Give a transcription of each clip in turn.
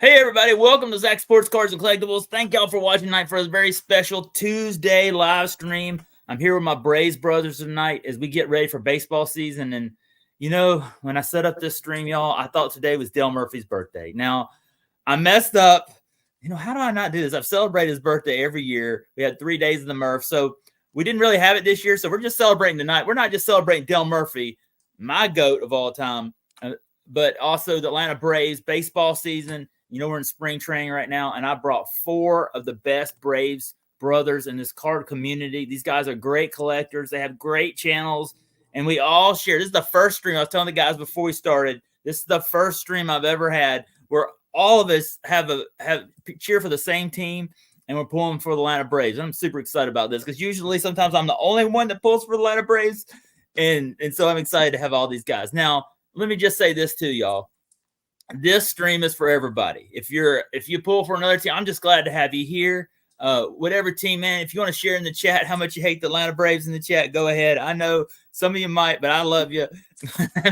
Hey everybody, welcome to Zach Sports Cards and Collectibles. Thank y'all for watching tonight for a very special Tuesday live stream. I'm here with my Braves brothers tonight as we get ready for baseball season. And you know, when I set up this stream, y'all, I thought today was Dale Murphy's birthday. Now, I messed up. You know, how do I not do this? I've celebrated his birthday every year. We had 3 days of the Murph, so we didn't really have it this year. So we're just celebrating tonight. We're not just celebrating Dale Murphy, my GOAT of all time, but also the Atlanta Braves baseball season. You know, we're in spring training right now, and I brought 4 of the best Braves brothers in this card community. These guys are great collectors. They have great channels, and we all share. This is the first stream. I was telling the guys before we started, this is the first stream I've ever had where all of us have cheer for the same team, and we're pulling for the Atlanta Braves. I'm super excited about this because usually sometimes I'm the only one that pulls for the Atlanta Braves, and so I'm excited to have all these guys. Now, let me just say this to y'all. This stream is for everybody. If you pull for another team, I'm just glad to have you here. Whatever team, man, if you want to share in the chat how much you hate the Atlanta Braves in the chat, go ahead. I know some of you might, but I love you.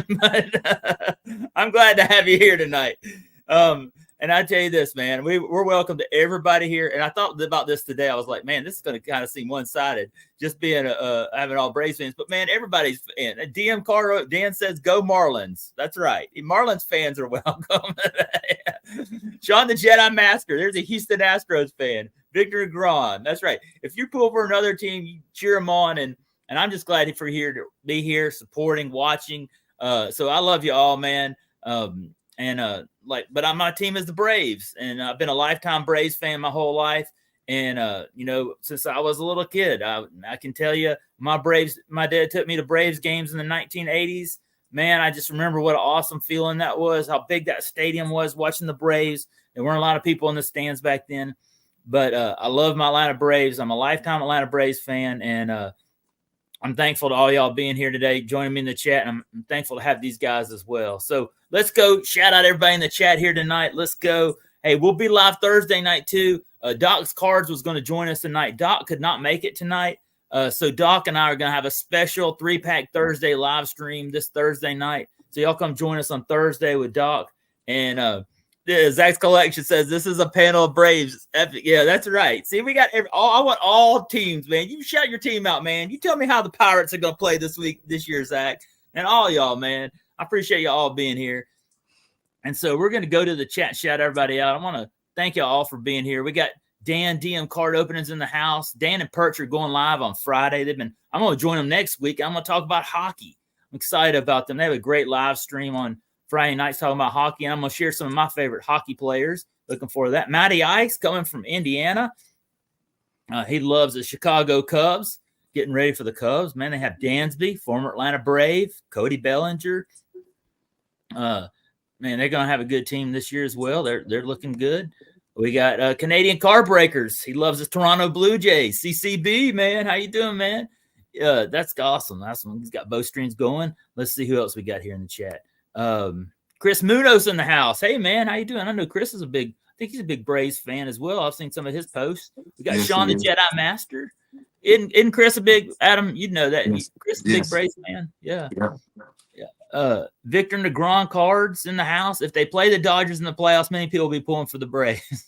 But, I'm glad to have you here tonight. And I tell you this, man, we're welcome to everybody here. And I thought about this today. I was like, man, this is going to kind of seem one-sided, just being having all Braves fans. But man, everybody's fan. DM Carter, Dan says, "Go Marlins." That's right. Marlins fans are welcome. Sean the Jedi Master. There's a Houston Astros fan. Victor Negron. That's right. If you pull for another team, you cheer them on. And I'm just glad for here to be here, supporting, watching. So I love you all, man. But my team is the Braves, and I've been a lifetime Braves fan my whole life. And since I was a little kid, I can tell you, my dad took me to Braves games in the 1980s. Man, I just remember what an awesome feeling that was, how big that stadium was watching the Braves. There weren't a lot of people in the stands back then, but I love my Atlanta Braves. I'm a lifetime Atlanta Braves fan, and I'm thankful to all y'all being here today, joining me in the chat. And I'm thankful to have these guys as well. So let's go. Shout out everybody in the chat here tonight. Let's go. Hey, we'll be live Thursday night too. Doc's Cards was going to join us tonight. Doc could not make it tonight. So Doc and I are going to have a special 3-pack Thursday live stream this Thursday night. So y'all come join us on Thursday with Doc. And Zach's Collection says this is a panel of Braves. Epic. Yeah, that's right. See, we got I want all teams, man. You shout your team out, man. You tell me how the Pirates are going to play this year, Zach. And all y'all, man. I appreciate y'all all being here. And so we're going to go to the chat, shout everybody out. I want to thank y'all all for being here. We got Dan DM Card Openings in the house. Dan and Perch are going live on Friday. I'm going to join them next week. I'm going to talk about hockey. I'm excited about them. They have a great live stream on Friday nights talking about hockey, and I'm going to share some of my favorite hockey players. Looking forward to that. Matty Ice coming from Indiana. He loves the Chicago Cubs. Getting ready for the Cubs. Man, they have Dansby, former Atlanta Brave, Cody Bellinger. Man, they're going to have a good team this year as well. They're looking good. We got Canadian Car Breakers. He loves the Toronto Blue Jays. CCB, man. How you doing, man? That's awesome. He's got both streams going. Let's see who else we got here in the chat. Chris Munoz in the house. Hey man, how you doing? I know Chris is I think he's a big Braves fan as well. I've seen some of his posts. We got Sean the Jedi Master. Isn't Chris a big Adam? You'd know that. Chris is a big Braves fan. Yeah. Victor Negron Cards in the house. If they play the Dodgers in the playoffs, many people will be pulling for the Braves.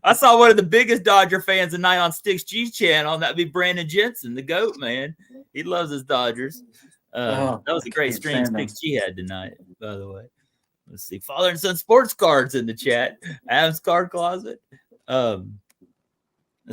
I saw one of the biggest Dodger fans tonight on Sticks G's channel, and that'd be Brandon Jensen, the GOAT, man. He loves his Dodgers. That was a great stream Sticks G had tonight, by the way. Let's see. Father and Son Sports Cards in the chat. Adam's Card Closet. Let's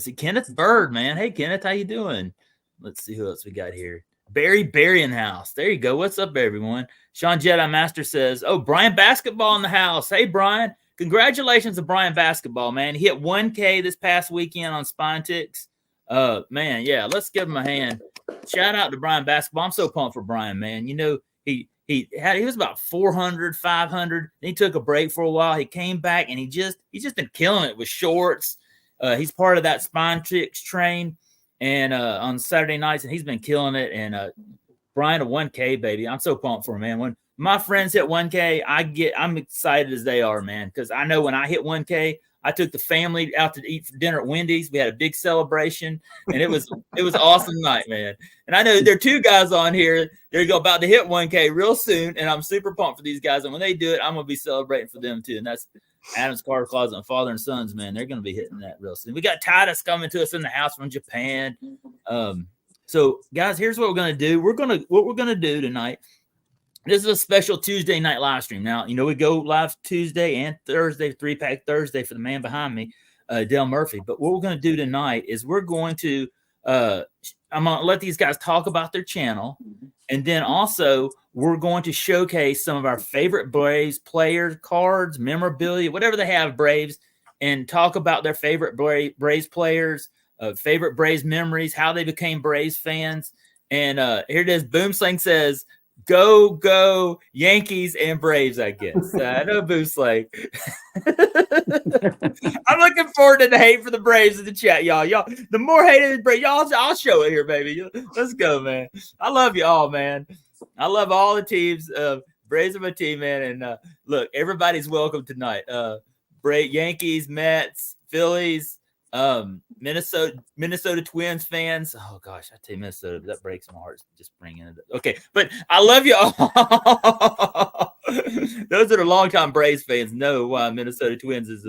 see. Kenneth Bird, man. Hey, Kenneth, how you doing? Let's see who else we got here. Barry Berrienhouse. There you go. What's up, everyone? Sean Jedi Master says, oh, Brian Basketball in the house. Hey, Brian. Congratulations to Brian Basketball, man. He hit 1K this past weekend on Spine Ticks. Man, yeah, let's give him a hand. Shout out to Brian Basketball. I'm so pumped for Brian, man. You know, he was about 400, 500. Then he took a break for a while. He came back, and he's just been killing it with shorts. He's part of that Spine Ticks train. And on Saturday nights, and he's been killing it. And Brian, a 1K, baby. I'm so pumped for him, man. When my friends hit 1K, I'm excited as they are, man, because I know when I hit 1K, I took the family out to eat for dinner at Wendy's. We had a big celebration, and it was awesome night, man. And I know there are 2 guys on here. They're about to hit 1K real soon, and I'm super pumped for these guys. And when they do it, I'm gonna be celebrating for them too. And that's Adam's Card Closet and Father and Sons, man. They're gonna be hitting that real soon. We got Titus coming to us in the house from Japan. So guys, here's what we're gonna do. What we're gonna do tonight. This is a special Tuesday night live stream. Now, we go live Tuesday and Thursday, 3-pack Thursday for the man behind me, Dale Murphy. But what we're going to do tonight is we're going to I'm going to let these guys talk about their channel. And then also we're going to showcase some of our favorite Braves players, cards, memorabilia, whatever they have, Braves, and talk about their favorite Braves players, favorite Braves memories, how they became Braves fans. And here it is. Boomslang says, go Yankees and Braves, I guess. I know Boomslang. I'm looking forward to the hate for the Braves in the chat, y'all. The more hate of the Braves, I'll show it here, baby. Let's go, man. I love you all, man. I love all the teams. Braves are my team, man. And look, everybody's welcome tonight. Yankees, Mets, Phillies, Minnesota Twins fans. Oh gosh, I tell you, Minnesota, that breaks my heart just bringing it up. Okay, but I love you all. Those that are longtime Braves fans know why Minnesota Twins is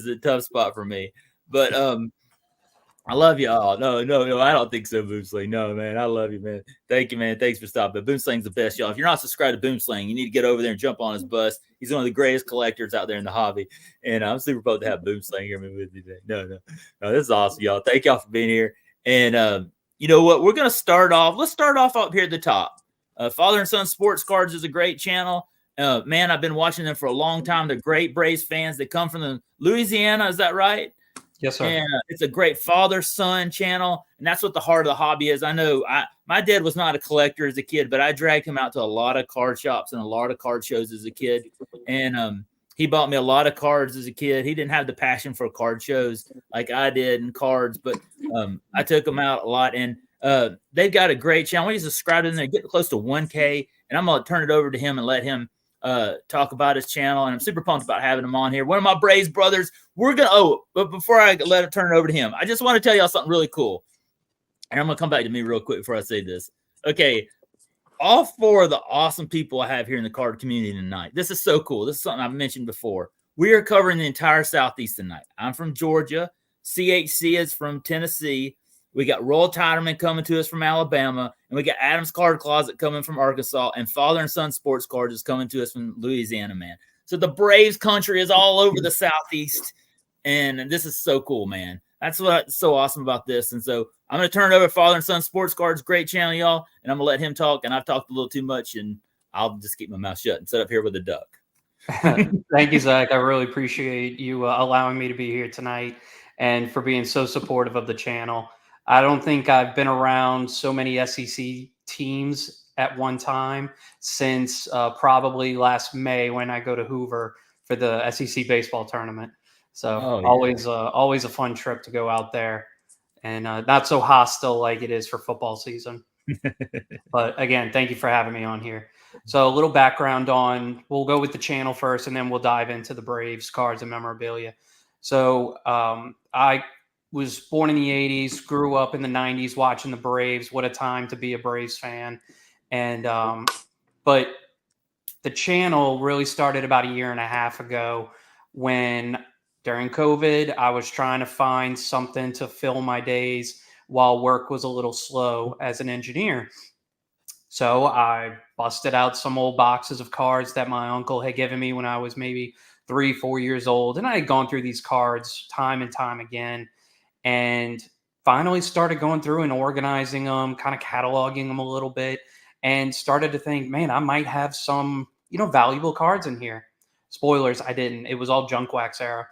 a tough spot for me. But I love you all. No, I don't think so, Boomslang. No, man, I love you, man. Thank you, man. Thanks for stopping. Boomslang's the best, y'all. If you're not subscribed to Boomslang, you need to get over there and jump on his bus. He's one of the greatest collectors out there in the hobby, and I'm super pumped to have Boomslang here with me today. No, this is awesome, y'all. Thank y'all for being here. And you know what? We're gonna start off. Let's start off up here at the top. Father and Son Sports Cards is a great channel. Man, I've been watching them for a long time. They're great Braves fans. They come from Louisiana. Is that right? Yes, sir. And it's a great father-son channel, and that's what the heart of the hobby is. I know my dad was not a collector as a kid, but I dragged him out to a lot of card shops and a lot of card shows as a kid. And he bought me a lot of cards as a kid. He didn't have the passion for card shows like I did and cards, but I took him out a lot. And they've got a great channel. We subscribe to them. They're getting close to 1K, and I'm going to turn it over to him and let him talk about his channel. And I'm super pumped about having him on here. One of my Braves brothers. But before I let it turn it over to him, I just want to tell y'all something really cool. And I'm going to come back to me real quick before I say this. Okay. All 4 of the awesome people I have here in the card community tonight. This is so cool. This is something I've mentioned before. We are covering the entire Southeast tonight. I'm from Georgia. CHC is from Tennessee. We got Rolltiderman coming to us from Alabama, and we got Adam's Card Closet coming from Arkansas, and Father and Son Sports Cards is coming to us from Louisiana, man. So the Braves country is all over the Southeast, and this is so cool, man. That's what's so awesome about this. And so I'm going to turn it over to Father and Son Sports Cards. Great channel, y'all, and I'm going to let him talk, and I've talked a little too much, and I'll just keep my mouth shut and sit up here with a duck. Thank you, Zach. I really appreciate you allowing me to be here tonight and for being so supportive of the channel. I don't think I've been around so many SEC teams at one time since probably last May when I go to Hoover for the SEC baseball tournament. So always a fun trip to go out there, and not so hostile like it is for football season. But again, thank you for having me on here. So a little background we'll go with the channel first, and then we'll dive into the Braves cards and memorabilia. So I was born in the 80s, grew up in the 90s watching the Braves. What a time to be a Braves fan. And but the channel really started about a year and a half ago when during COVID, I was trying to find something to fill my days while work was a little slow as an engineer. So I busted out some old boxes of cards that my uncle had given me when I was maybe 3-4 years old. And I had gone through these cards time and time again, and finally started going through and organizing them, kind of cataloging them a little bit, and started to think, man, I might have some, valuable cards in here. Spoilers, I didn't. It was all junk wax era.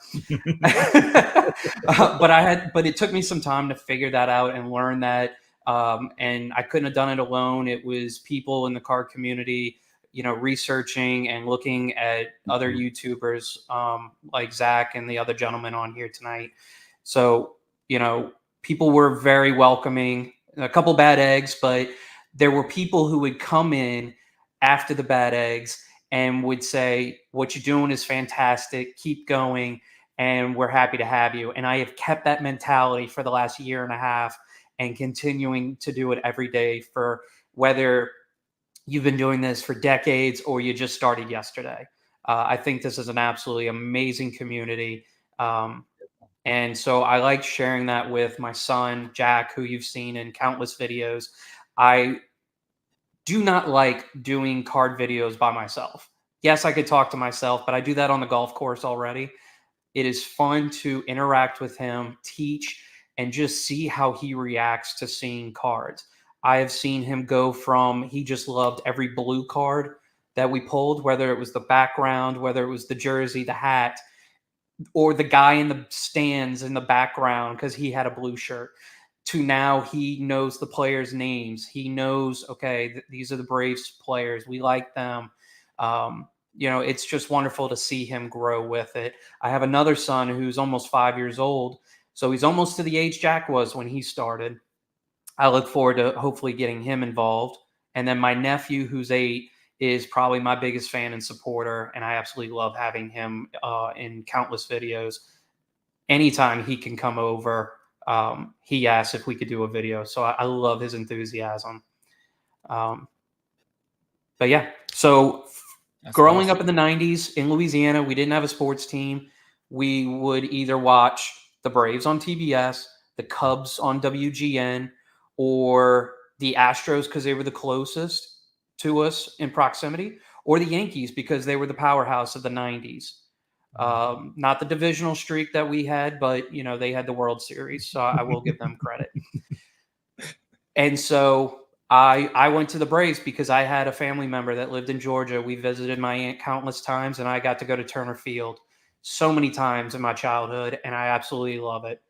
But it took me some time to figure that out and learn that. And I couldn't have done it alone. It was people in the card community, researching and looking at other YouTubers like Zach and the other gentleman on here tonight. So, people were very welcoming. A couple bad eggs, but there were people who would come in after the bad eggs and would say, what you're doing is fantastic. Keep going. and we're happy to have you. And I have kept that mentality for the last year and a half and continuing to do it every day, for whether you've been doing this for decades or you just started yesterday. I think this is an absolutely amazing community. And so I like sharing that with my son, Jack, who you've seen in countless videos. I do not like doing card videos by myself. Yes, I could talk to myself, but I do that on the golf course already. It is fun to interact with him, teach, and just see how he reacts to seeing cards. I have seen him go from he just loved every blue card that we pulled, whether it was the background, whether it was the jersey, the hat, or the guy in the stands in the background because he had a blue shirt, to now he knows the players' names. He knows, okay, these are the Braves players. We like them. It's just wonderful to see him grow with it. I have another son who's almost 5 years old. So he's almost to the age Jack was when he started. I look forward to hopefully getting him involved. And then my nephew, who's 8, is probably my biggest fan and supporter. And I absolutely love having him in countless videos. Anytime he can come over, he asked if we could do a video. So I love his enthusiasm. But yeah, so that's growing awesome. Up in the 90s in Louisiana, we didn't have a sports team. We would either watch the Braves on TBS, the Cubs on WGN, or the Astros because they were the closest to us in proximity, or the Yankees because they were the powerhouse of the 90s. Not the divisional streak that we had, but they had the World Series, so I will give them credit. And so I went to the Braves because I had a family member that lived in Georgia. We visited my aunt countless times, and I got to go to Turner Field so many times in my childhood, and I absolutely love it.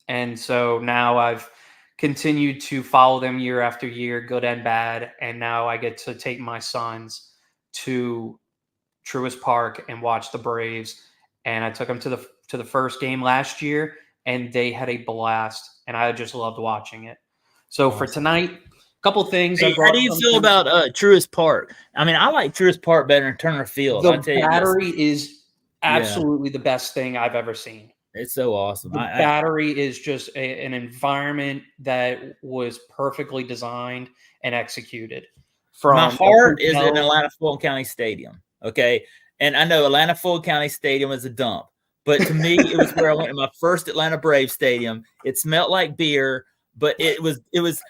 And so now I've continued to follow them year after year, good and bad, and now I get to take my sons to Truist Park and watch the Braves. And I took them to the first game last year, and they had a blast, and I just loved watching it. So awesome. For tonight, a couple things. Hey, how do you feel about Truist Park? I mean, I like Truist Park better than Turner Field. The battery is absolutely the best thing I've ever seen. It's so awesome. The battery is just an environment that was perfectly designed and executed. My heart is in Atlanta Fulton County Stadium. Okay. And I know Atlanta Fulton County Stadium is a dump, but to me, it was where I went to my first Atlanta Braves stadium. It smelled like beer, but it was,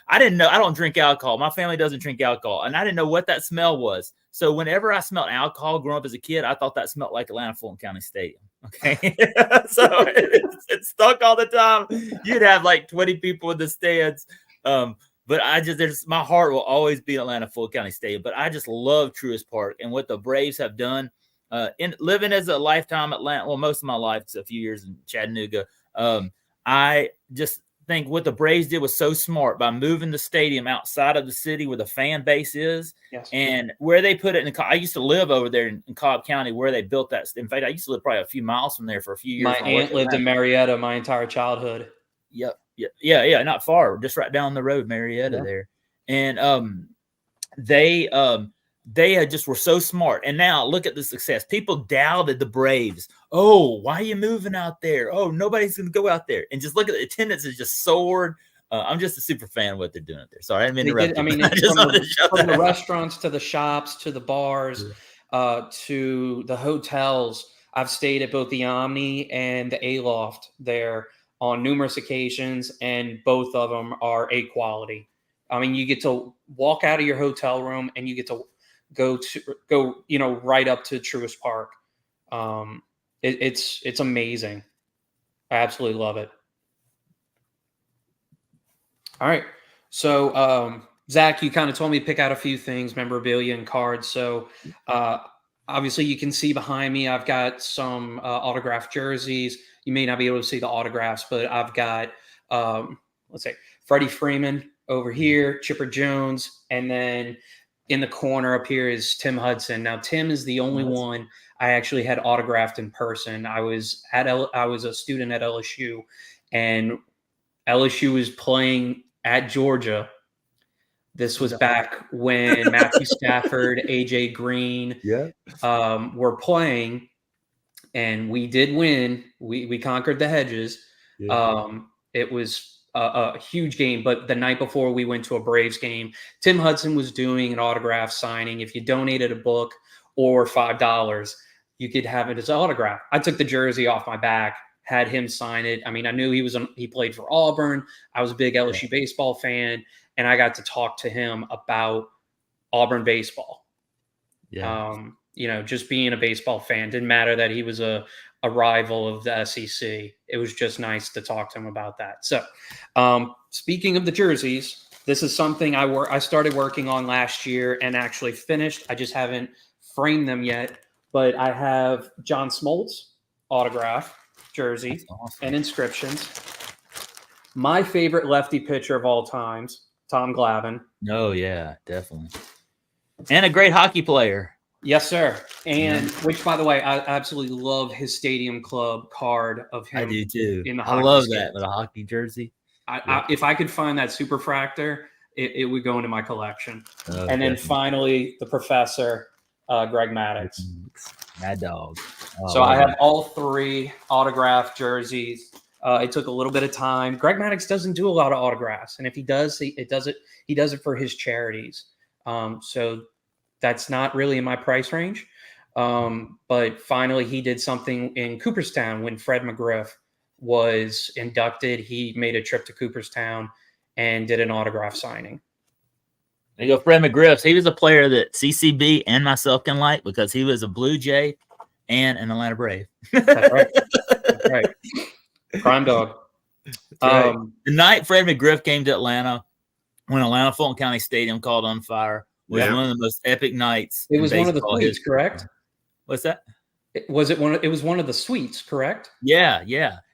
I didn't know, I don't drink alcohol. My family doesn't drink alcohol, and I didn't know what that smell was. So whenever I smelled alcohol growing up as a kid, I thought that smelled like Atlanta Fulton County Stadium. Okay. So it stuck all the time. You'd have like 20 people in the stands. But my heart will always be Atlanta Fulton County Stadium. But I just love Truist Park and what the Braves have done. In living as a lifetime Atlanta, well, most of my life, it's a few years in Chattanooga. I just think what the Braves did was so smart by moving the stadium outside of the city where the fan base is. Yes. And where they put it I used to live over there in Cobb County where they built that. In fact, I used to live probably a few miles from there for a few years. My aunt lived in Marietta my entire childhood. Yep. Yeah. Not far, just right down the road, Marietta there. And they just were so smart. And now look at the success. People doubted the Braves. Oh, why are you moving out there? Oh, nobody's going to go out there. And just look at the attendance has just soared. I'm just a super fan of what they're doing out there. Sorry, I didn't interrupt. I mean, from the restaurants to the shops to the bars to the hotels. I've stayed at both the Omni and the A-Loft there on numerous occasions, and both of them are A quality. I mean, you get to walk out of your hotel room and you get to go right up to Truist Park. It's amazing. I absolutely love it. All right. So, Zach, you kind of told me to pick out a few things, memorabilia and cards. So, obviously you can see behind me, I've got some autographed jerseys. You may not be able to see the autographs, but I've got, let's say Freddie Freeman over here, Chipper Jones, and then in the corner up here is Tim Hudson. Now, Tim is the only one I actually had autographed in person. I was a student at LSU, and LSU was playing at Georgia. This was back when Matthew Stafford, AJ Green were playing, and we did win. We conquered the hedges. Yeah. It was a huge game, but the night before we went to a Braves game, Tim Hudson was doing an autograph signing. If you donated a book or $5, you could have it as autograph. I took the jersey off my back, had him sign it. I mean, I knew he played for Auburn. I was a big LSU baseball fan, and I got to talk to him about Auburn baseball. Yeah. Just being a baseball fan, didn't matter that he was a rival of the SEC. It was just nice to talk to him about that. So, speaking of the jerseys, this is something I started working on last year and actually finished. I just haven't framed them yet, but I have John Smoltz autograph jersey and inscriptions. My favorite lefty pitcher of all times, Tom Glavine. Oh yeah, definitely. And a great hockey player. Yes, sir. And which, by the way, I absolutely love his Stadium Club card of him. I do too. In the I love that with a hockey jersey. If I could find that Superfractor, it would go into my collection. Oh, and then finally, the Professor, Greg Maddux. Mad Dog. So I have all 3 autographed jerseys. It took a little bit of time. Greg Maddux doesn't do a lot of autographs, and if he does, he does it for his charities. So that's not really in my price range. But finally, he did something in Cooperstown when Fred McGriff was inducted. He made a trip to Cooperstown and did an autograph signing. There you go, Fred McGriff. He was a player that CCB and myself can like because he was a Blue Jay and an Atlanta Brave. That's right. That's right. Prime dog. Right. The night Fred McGriff came to Atlanta, when Atlanta Fulton County Stadium caught on fire, was one of the most epic nights. It was one of the suites, correct? What's that? It was one of the suites, correct? Yeah.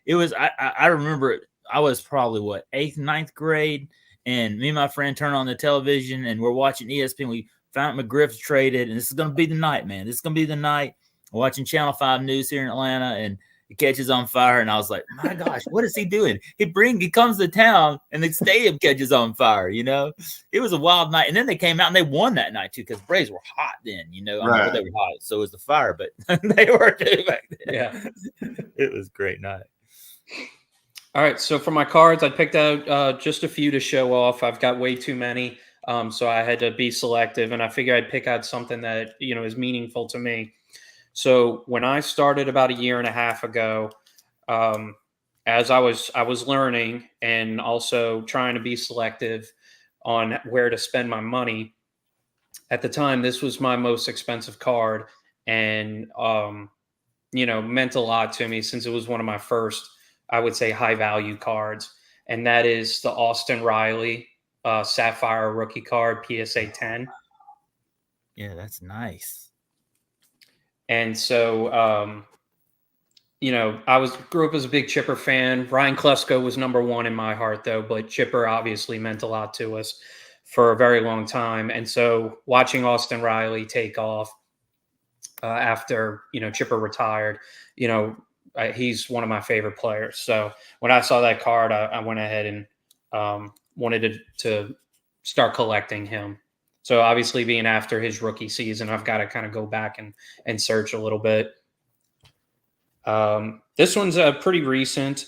It was. I remember it. I was probably 8th, 9th grade, and me and my friend turned on the television and we're watching ESPN. We found McGriff's traded, and this is going to be the night, man. This is going to be the night. We're watching Channel 5 News here in Atlanta, and it catches on fire, and I was like, my gosh, what is he doing? He comes to town, and the stadium catches on fire, It was a wild night. And then they came out, and they won that night, too, because Braves were hot then, Right. I mean, they were hot, so was the fire, but they were, too, back then. Yeah. It was a great night. All right, so for my cards, I picked out just a few to show off. I've got way too many, so I had to be selective, and I figured I'd pick out something that, is meaningful to me. So when I started about a year and a half ago, as I was learning and also trying to be selective on where to spend my money, at the time, this was my most expensive card and, meant a lot to me since it was one of my first, I would say, high value cards. And that is the Austin Riley Sapphire rookie card, PSA 10. Yeah, that's nice. And so, I grew up as a big Chipper fan. Ryan Klesko was number 1 in my heart, though. But Chipper obviously meant a lot to us for a very long time. And so, watching Austin Riley take off after Chipper retired, he's one of my favorite players. So when I saw that card, I went ahead and wanted to start collecting him. So obviously being after his rookie season, I've got to kind of go back and search a little bit. This one's pretty recent,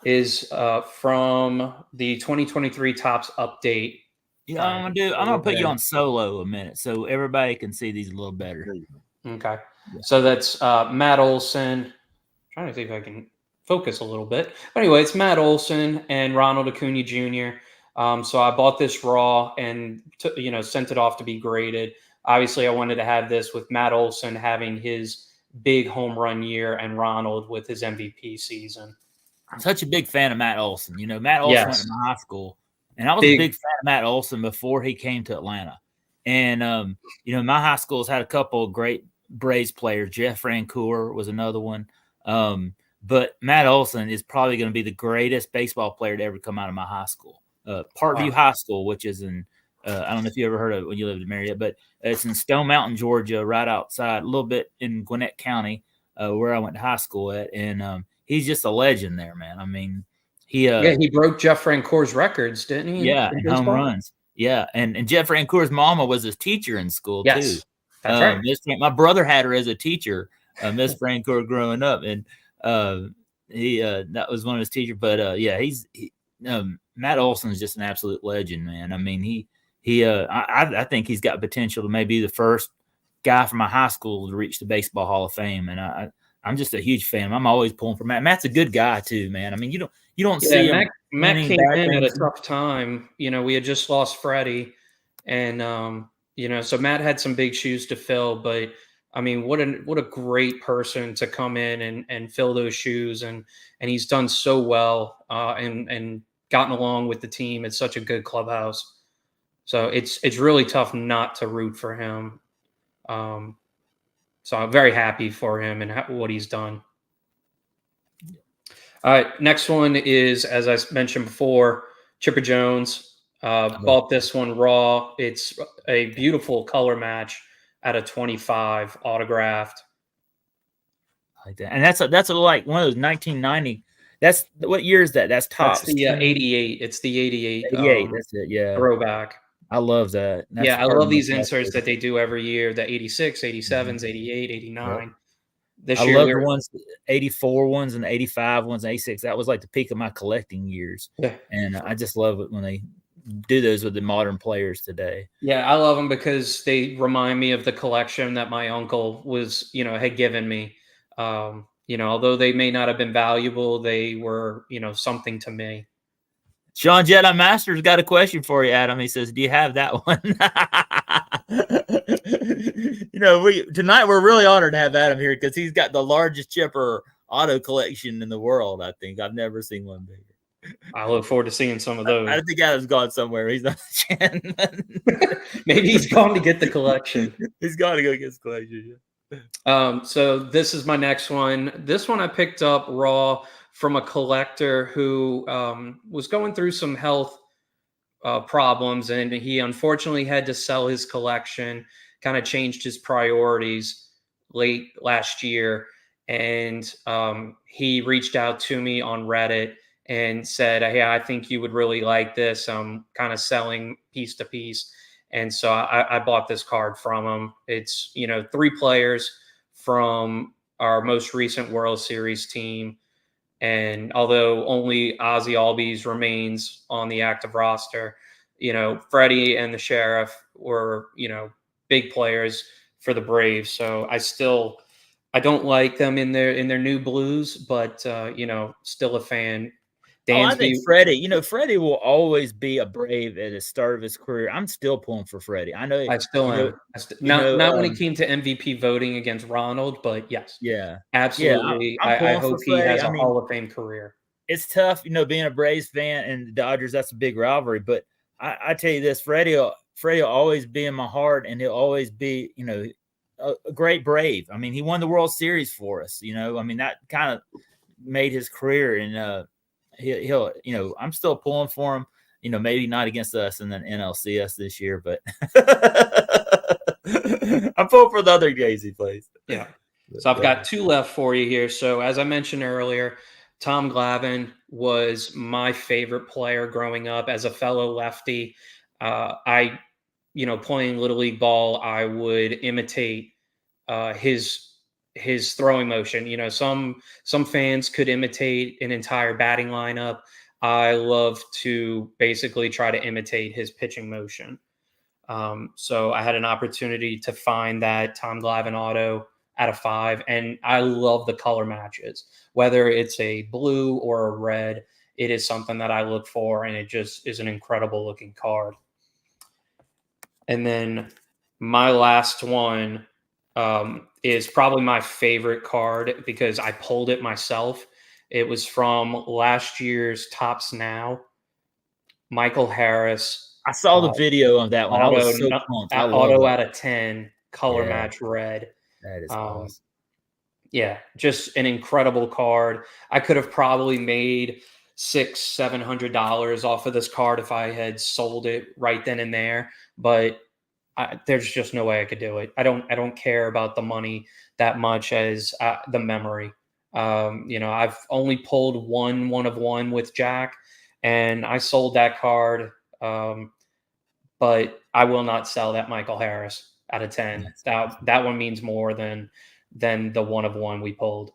is from the 2023 Topps update. Yeah, I'm gonna put you on solo a minute so everybody can see these a little better. Okay. Yeah. So that's Matt Olson. I'm trying to see if I can focus a little bit. But anyway, it's Matt Olson and Ronald Acuna Jr. So I bought this raw and sent it off to be graded. Obviously, I wanted to have this with Matt Olson having his big home run year and Ronald with his MVP season. I'm such a big fan of Matt Olson. Matt Olson went to my high school, and I was a big fan of Matt Olson before he came to Atlanta. And my high school's had a couple of great Braves players. Jeff Francoeur was another one. But Matt Olson is probably going to be the greatest baseball player to ever come out of my high school. Parkview High School, which is in, I don't know if you ever heard of it when you lived in Marietta, but it's in Stone Mountain, Georgia, right outside, a little bit in Gwinnett County, where I went to high school at. And he's just a legend there, man. I mean, he broke Jeff Francoeur's records, didn't he? Yeah, in home runs. Yeah, and Jeff Francoeur's mama was his teacher in school, too. That's right. My brother had her as a teacher Miss Francoeur growing up, and he that was one of his teachers. But yeah, Matt Olson's just an absolute legend, man. I mean, I think he's got potential to maybe the first guy from my high school to reach the Baseball Hall of Fame, and I'm just a huge fan. I'm always pulling for Matt. Matt's a good guy too, man. I mean, you don't Yeah, see him Matt winning came bad in at a things. tough time. You know, we had just lost Freddie, and you know, so Matt had some big shoes to fill. But I mean, what a great person to come in and fill those shoes, and he's done so well, and gotten along with the team. It's such a good clubhouse. So it's really tough not to root for him. So I'm very happy for him and what he's done. All right, next one is, as I mentioned before, Chipper Jones. Bought this one raw. It's a beautiful color match at a 25 autographed. Like that. And that's like one of those 1990. That's what year is that? That's That's tops the 20, 88. It's the 88 88. That's it. Yeah. throwback. I love that. That's Yeah, I part of love my these inserts that they do every year, the 86, 87s, 88, Yep. 89. This I year love the ones, 84 ones and 85 ones, 86. That was like the peak of my collecting years. Yeah. And I just love it when they do those with the modern players today. Yeah, I love them because they remind me of the collection that my uncle was, had given me. Although they may not have been valuable, they were, something to me. Sean Jedi Masters got a question for you, Adam. He says, "Do you have that one?" Tonight we're really honored to have Adam here because he's got the largest Chipper auto collection in the world. I think I've never seen one bigger. I look forward to seeing some of those. I think Adam's gone somewhere. He's not. Maybe he's gone to get the collection. He's got to go get his collection. Yeah. So this is my next one. This one I picked up raw from a collector who was going through some health problems, and he unfortunately had to sell his collection, kind of changed his priorities late last year. And he reached out to me on Reddit and said, "Hey, I think you would really like this. I'm kind of selling piece to piece." And so I bought this card from him. It's, 3 players from our most recent World Series team. And although only Ozzy Albies remains on the active roster, Freddie and the Sheriff were, big players for the Braves. So I don't like them in their new blues, but still a fan. I think Freddie, Freddie will always be a Brave at the start of his career. I'm still pulling for Freddie. I know. I still am. Not when it came to MVP voting against Ronald, but yes. Yeah. Absolutely. Yeah, I hope he has a Hall of Fame career. It's tough, being a Braves fan and the Dodgers, that's a big rivalry. But I tell you this, Freddie will always be in my heart, and he'll always be, a great Brave. I mean, he won the World Series for us, I mean, that kind of made his career, and he'll I'm still pulling for him, maybe not against us in the NLCS this year, but I'm pulling for the other games he plays. Yeah. So I've got 2 left for you here. So as I mentioned earlier, Tom Glavine was my favorite player growing up as a fellow lefty. Playing Little League ball, I would imitate his throwing motion. Some fans could imitate an entire batting lineup. I love to basically try to imitate his pitching motion. So I had an opportunity to find that Tom Glavine auto at a 5, and I love the color matches, whether it's a blue or a red. It is something that I look for, and it just is an incredible looking card. And then my last one is probably my favorite card because I pulled it myself. It was from last year's Topps Now. Michael Harris. I saw the video of that one. I was so pumped. I love auto it. out of 10, color match red. That is awesome. Yeah, just an incredible card. I could have probably made $600-700 off of this card if I had sold it right then and there, but there's just no way I could do it. I don't care about the money that much as the memory. I've only pulled one of one with Jack, and I sold that card. But I will not sell that Michael Harris out of 10. That one means more than than the 1 of 1 we pulled.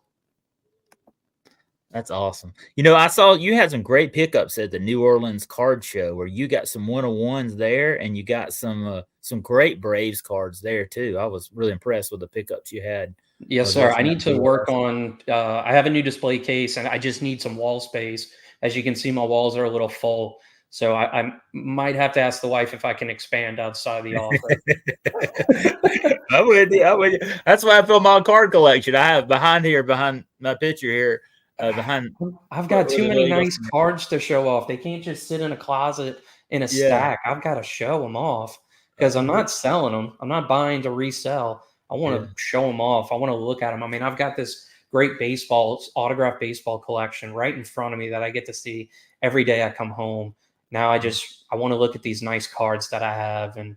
That's awesome. I saw you had some great pickups at the New Orleans card show where you got some 101s there and you got some great Braves cards there too. I was really impressed with the pickups you had. Yes, sir. I need to work on, I have a new display case and I just need some wall space. As you can see, my walls are a little full. So I might have to ask the wife if I can expand outside the office. I'm with you. That's why I filled my card collection. I have behind my picture here. I've got too many nice cards to show off. They can't just sit in a closet in a stack. I've got to show them off because I'm not selling them. I'm not buying to resell. I want to show them off. I want to look at them. I mean, I've got this great autographed baseball collection right in front of me that I get to see every day I come home. Now I want to look at these nice cards that I have. And,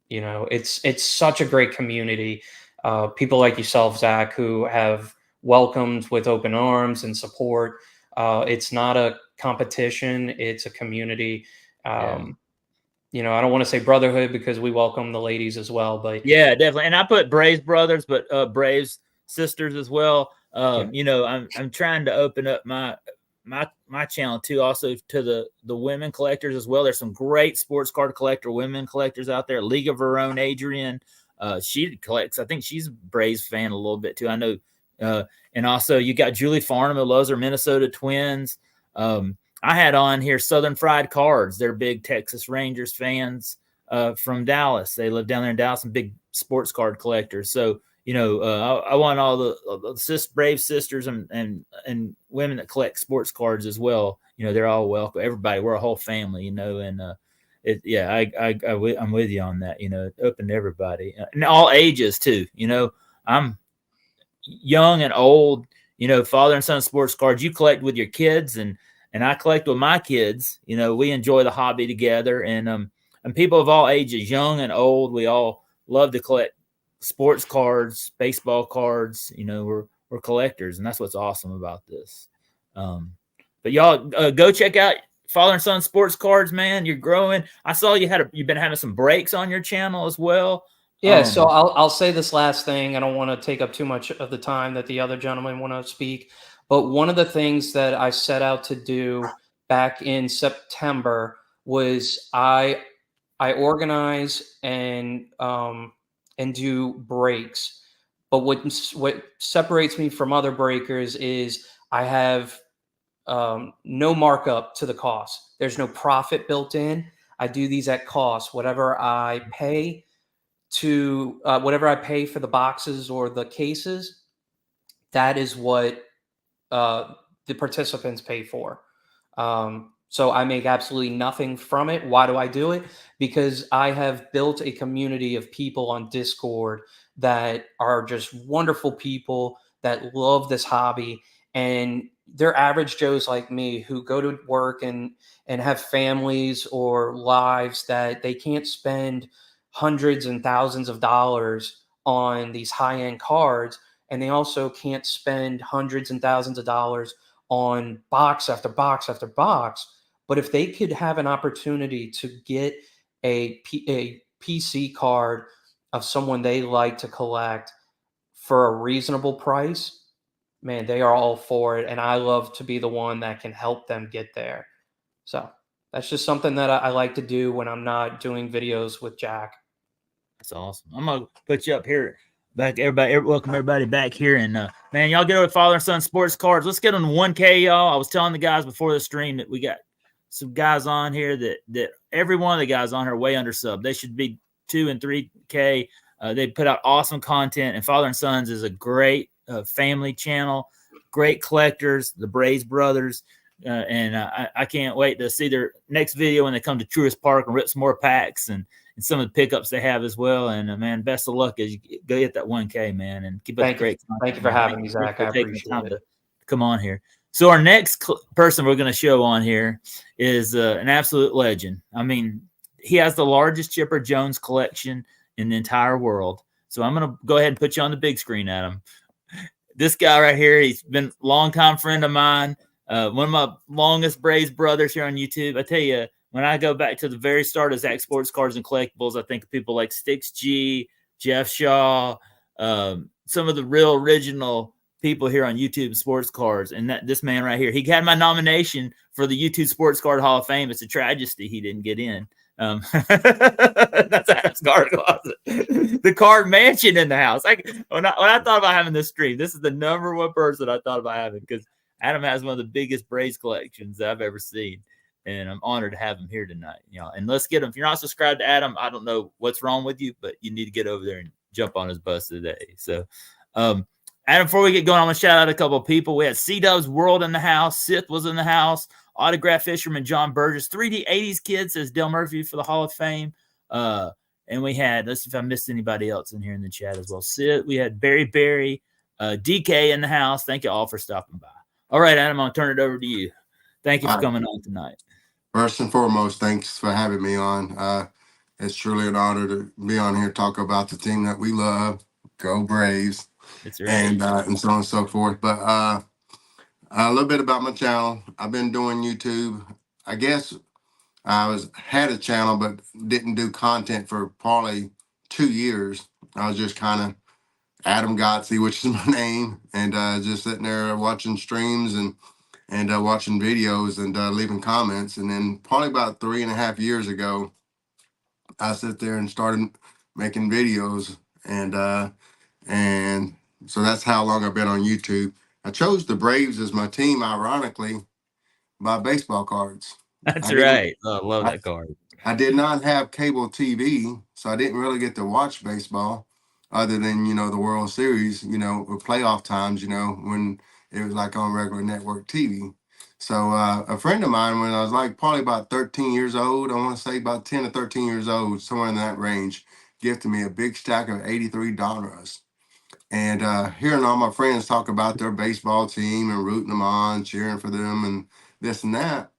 it's such a great community. People like yourself, Zach, who have welcomed with open arms and support. It's not a competition. It's a community. I don't want to say brotherhood because we welcome the ladies as well, but yeah, definitely. And I put Braves brothers, but Braves sisters as well. I'm trying to open up my channel too, also to the women collectors as well. There's some great sports card women collectors out there. League of her own, Adrian. She collects. I think she's a Braves fan a little bit too. I know. And also you got Julie Farnham, who loves her Minnesota Twins. I had on here Southern Fried Cards. They're big Texas Rangers fans from Dallas. They live down there in Dallas and big sports card collectors. So, I want all the Brave sisters and women that collect sports cards as well. They're all welcome. Everybody, we're a whole family, and I'm with you on that. Open to everybody and all ages too. I'm young and old. Father and son sports cards. You collect with your kids, and I collect with my kids. We enjoy the hobby together, and people of all ages, young and old, we all love to collect sports cards, baseball cards. We're collectors, and that's what's awesome about this. But y'all go check out Father and Son Sports Cards, man. You're growing. I saw you've been having some breaks on your channel as well. Yeah, so I'll say this last thing. I don't want to take up too much of the time that the other gentlemen want to speak, but one of the things that I set out to do back in September was I organize and do breaks. But what separates me from other breakers is I have no markup to the cost. There's no profit built in. I do these at cost. Whatever I pay for the boxes or the cases, that is what the participants pay for. So I make absolutely nothing from it. Why do I do it? Because I have built a community of people on Discord that are just wonderful people that love this hobby, and they're average Joes like me who go to work and have families or lives that they can't spend hundreds and thousands of dollars on these high-end cards, and they also can't spend hundreds and thousands of dollars on box after box after box. But if they could have an opportunity to get a PC card of someone they like to collect for a reasonable price, man, they are all for it. And I love to be the one that can help them get there. So that's just something that I like to do when I'm not doing videos with Jack. That's awesome. I'm going to put you up here. Welcome everybody back here. And man, y'all get over to Father and Son Sports Cards. Let's get on 1K, y'all. I was telling the guys before the stream that we got some guys on here that every one of the guys on here are way under sub. They should be 2 and 3K. They put out awesome content, and Father and Sons is a great family channel, great collectors, the Braves brothers. And I can't wait to see their next video when they come to Truist Park and rip some more packs and some of the pickups they have as well. And man, best of luck as you go get that 1K, man, and keep up the great content. Thank you for having me, Zach. I appreciate it. To come on here. So our next person we're going to show on here is an absolute legend. I mean, he has the largest Chipper Jones collection in the entire world. So I'm going to go ahead and put you on the big screen, Adam. This guy right here, he's been a longtime friend of mine. One of my longest Braves brothers here on YouTube. I tell you, when I go back to the very start of Zach Sports Cards and Collectibles, I think of people like Stix G, Jeff Shaw, some of the real original people here on YouTube Sports Cards, and that this man right here, he had my nomination for the YouTube Sports Card Hall of Fame. It's a tragedy he didn't get in. That's Adam's card closet. The card mansion in the house. When I thought about having this stream, this is the number one person I thought about having, because Adam has one of the biggest Braves collections I've ever seen, and I'm honored to have him here tonight. And let's get him. If you're not subscribed to Adam, I don't know what's wrong with you, but you need to get over there and jump on his bus today. So, Adam, before we get going, I'm going to shout out a couple of people. We had C-Dub's World in the house. Sith was in the house. Autograph Fisherman John Burgess. 3D 80s Kid says Del Murphy for the Hall of Fame. And we had, let's see if I missed anybody else in here in the chat as well. Sid, we had Barry, DK in the house. Thank you all for stopping by. All right, Adam, I'll turn it over to you. Thank you for coming on tonight. First and foremost, thanks for having me on. It's truly an honor to be on here, talk about the team that we love, go Braves. That's right. And so on and so forth. But a little bit about my channel. I've been doing YouTube. I guess I had a channel, but didn't do content for probably 2 years. I was just kind of Adam Gotzi, which is my name, and just sitting there watching streams and watching videos and leaving comments. And then probably about 3.5 years ago, I sat there and started making videos, and so that's how long I've been on YouTube. I chose the Braves as my team, ironically, by baseball cards. That's right. I love that card. I did not have cable TV, so I didn't really get to watch baseball other than, the World Series, or playoff times, when it was like on regular network TV. So a friend of mine, when I was like probably about 13 years old, I want to say about 10 or 13 years old, somewhere in that range, gifted me a big stack of $83. And hearing all my friends talk about their baseball team and rooting them on, cheering for them and this and that,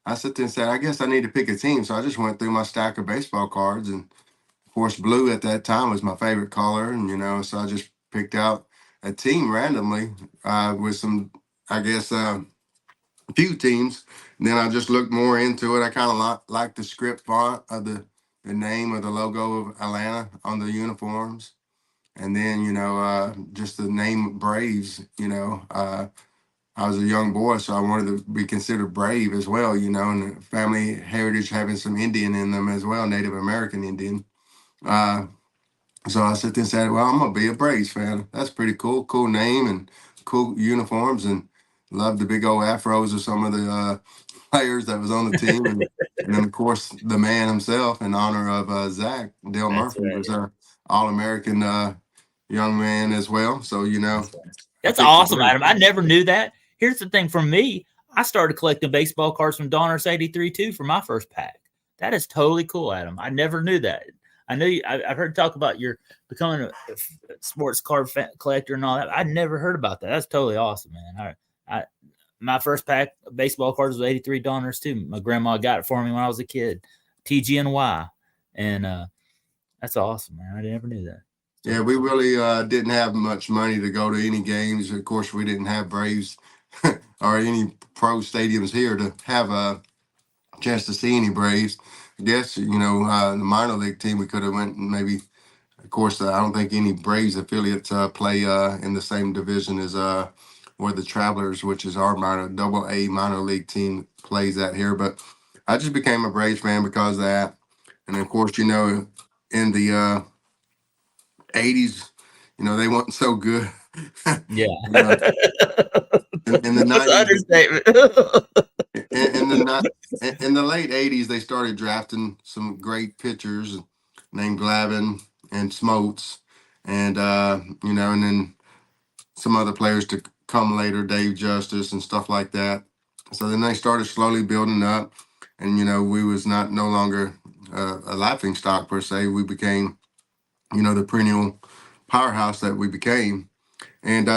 I sat there and said, I guess I need to pick a team. So I just went through my stack of baseball cards. And of course, blue at that time was my favorite color. And, so I just picked out a team randomly with some, I guess, a few teams. And then I just looked more into it. I kind of like the script font of the name or the logo of Atlanta on the uniforms. And then, just the name Braves, I was a young boy, so I wanted to be considered brave as well, and the family heritage having some Indian in them as well, Native American Indian. So I sit there and said, well, I'm going to be a Braves fan. That's pretty cool name and cool uniforms, and love the big old afros of some of the players that was on the team. And then, of course, the man himself, in honor of Zach, Del Murphy, was our All-American young man as well. So, That's awesome, Adam. I never knew that. Here's the thing for me, I started collecting baseball cards from Donruss 83 too for my first pack. That is totally cool, Adam. I never knew that. I knew I've heard talk about your becoming a sports card collector and all that. I never heard about that. That's totally awesome, man. My first pack of baseball cards was 83 Donruss too. My grandma got it for me when I was a kid, TGNY, and that's awesome, man. I never knew that. Yeah, we really didn't have much money to go to any games. Of course, we didn't have Braves or any pro stadiums here to have a chance to see any Braves. I guess, the minor league team, we could have went and maybe, of course, I don't think any Braves affiliates play in the same division as where the Travelers, which is our AA minor league team, plays at here. But I just became a Braves fan because of that. And of course, in the 80s, they weren't so good. Yeah. in the 90s, understatement. in the late 80s, they started drafting some great pitchers named Glavine and Smotes, and and then some other players to come later, Dave Justice and stuff like that. So then they started slowly building up, and we was no longer a laughing stock per se. We became, the perennial powerhouse that we became. And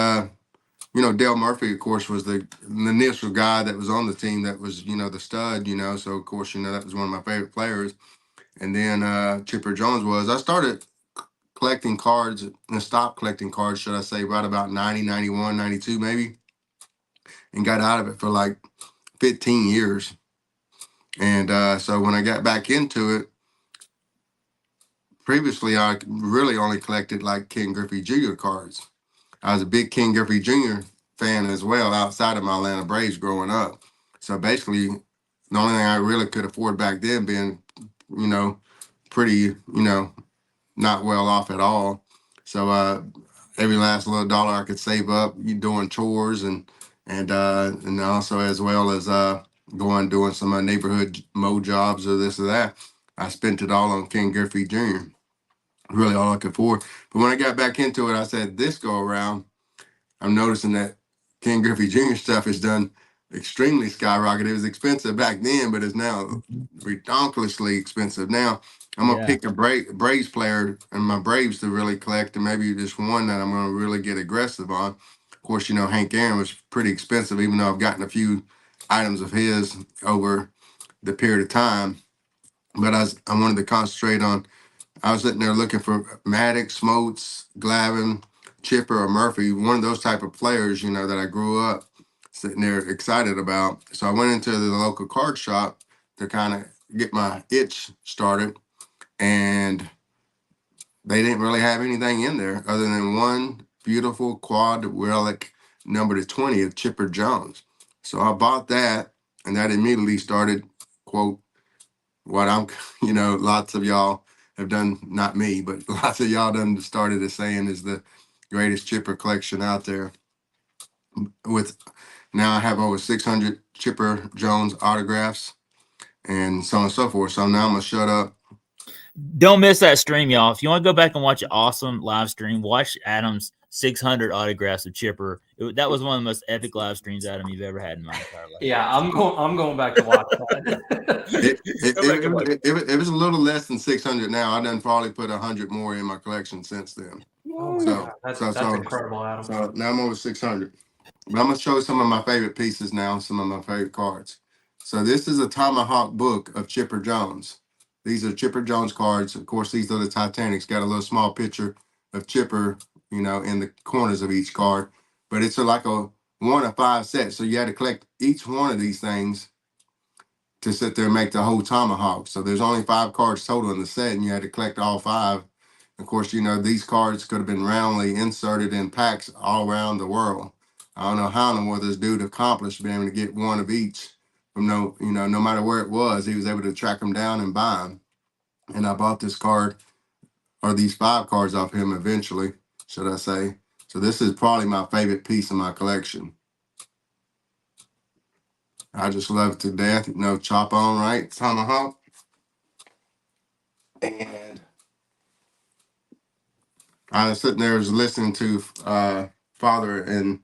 Del Murphy, of course, was the initial guy that was on the team that was, the stud, so of course, that was one of my favorite players. And then Chipper Jones was. I started collecting cards and stopped collecting cards, should I say, right about 90, 91, 92 maybe, and got out of it for like 15 years. And so when I got back into it, previously I really only collected like Ken Griffey Jr. cards. I was a big Ken Griffey Jr. fan as well outside of my Atlanta Braves growing up. So basically, the only thing I really could afford back then, being, pretty, not well off at all. So every last little dollar I could save up, you doing chores and also as well as going doing some neighborhood mow jobs or this or that. I spent it all on Ken Griffey Jr. Really all I could afford. But when I got back into it, I said this go around, I'm noticing that Ken Griffey Jr. stuff is done extremely skyrocketed. It was expensive back then, but it's now ridiculously expensive. Now I'm gonna pick a Braves player and my Braves to really collect, and maybe just one that I'm gonna really get aggressive on. Of course, Hank Aaron was pretty expensive, even though I've gotten a few items of his over the period of time. But I wanted to concentrate on. I was sitting there looking for Maddox, Smoltz, Glavine, Chipper, or Murphy, one of those type of players, that I grew up sitting there excited about. So I went into the local card shop to kind of get my itch started, and they didn't really have anything in there other than one beautiful quad relic number to 20 of Chipper Jones. So I bought that, and that immediately started, quote, what I'm, lots of y'all have done, not me, but lots of y'all done started as saying is the greatest Chipper collection out there. With now I have over 600 Chipper Jones autographs and so on and so forth. So now I'm gonna shut up. Don't miss that stream, y'all. If you want to go back and watch an awesome live stream, watch Adam's 600 autographs of Chipper. That was one of the most epic live streams, Adam, you've ever had in my entire life. Yeah, I'm going back to watch that. It was a little less than 600 now. I done probably put 100 more in my collection since then. Oh, so that's incredible, Adam. So now I'm over 600. But I'm going to show some of my favorite pieces now, some of my favorite cards. So this is a Tomahawk book of Chipper Jones. These are Chipper Jones cards. Of course, these are the Titanics. Got a little small picture of Chipper, in the corners of each card. But it's like a 1 of 5 set. So you had to collect each one of these things to sit there and make the whole Tomahawk. So there's only 5 cards total in the set, and you had to collect all 5. Of course, these cards could have been roundly inserted in packs all around the world. I don't know how in the world this dude accomplished being able to get one of each from no matter where it was, he was able to track them down and buy them. And I bought this card or these 5 cards off him eventually, should I say. So this is probably my favorite piece in my collection. I just love it to death. Chop on right, Tomahawk. And I was sitting there listening to father and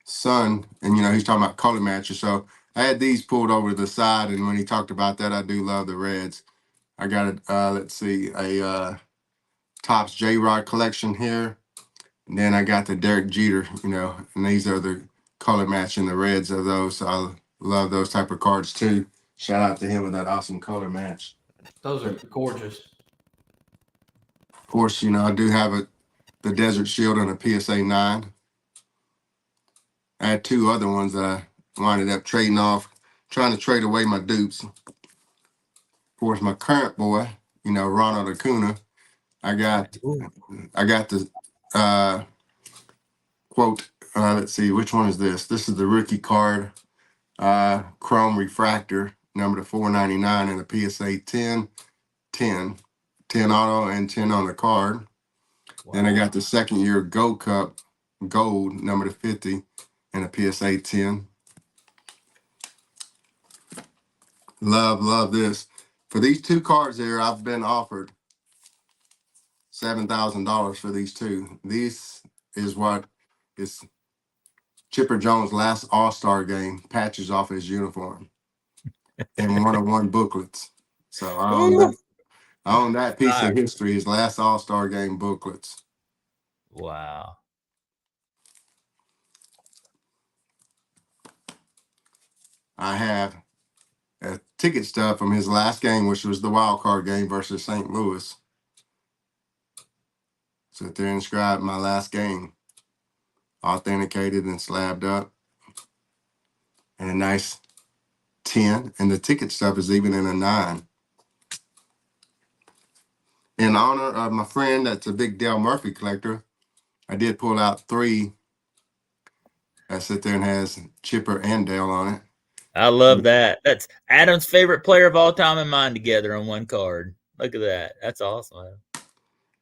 son, and he's talking about color matches. So I had these pulled over to the side, and when he talked about that, I do love the reds. I got a Topps J-Rod collection here, and then I got the Derek Jeter, and these are the color matching the reds of those. So I love those type of cards too. Shout out to him with that awesome color match. Those are gorgeous. Of course, I do have the Desert Shield and a PSA 9. I had 2 other ones that I winded up trading off, trying to trade away my dupes. Of course, my current boy, Ronald Acuna, I got the quote. Let's see, which one is this? This is the rookie card, chrome refractor, number to 499, and a PSA 10 auto and 10 on the card. Wow. Then I got the second year Gold Cup gold, number to 50, and a PSA 10. Love this. For these 2 cards here, I've been offered $7,000 for these 2. This is what is Chipper Jones' last All-Star game, patches off his uniform and 101 booklets. So I own that piece of history, his last All-Star game booklets. Wow. I have a ticket stub from his last game, which was the wild card game versus St. Louis. Sit there and inscribed my last game, authenticated and slabbed up, and a nice 10. And the ticket stuff is even in a 9. In honor of my friend that's a big Dale Murphy collector, I did pull out 3 that sit there and has Chipper and Dale on it. I love that. That's Adam's favorite player of all time and mine together on one card. Look at that. That's awesome.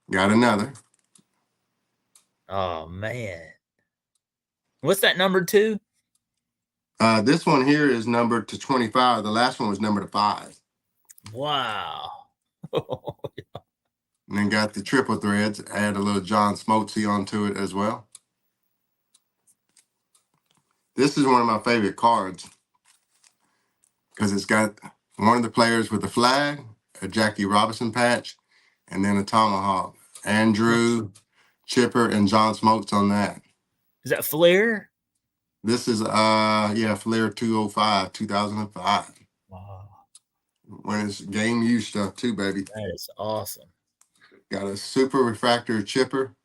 Got another. Oh man. What's that number 2? This one here is numbered to 25. The last one was numbered to 5. Wow. And then got the triple threads. Add a little John Smoltzy onto it as well. This is one of my favorite cards because it's got one of the players with the flag, a Jackie Robinson patch, and then a tomahawk. Andrew, Chipper, and John Smoltz on that. Is that Flair? This is Flair 205, 2005. Wow. When it's game used stuff too, baby. That is awesome. Got a super refractor Chipper.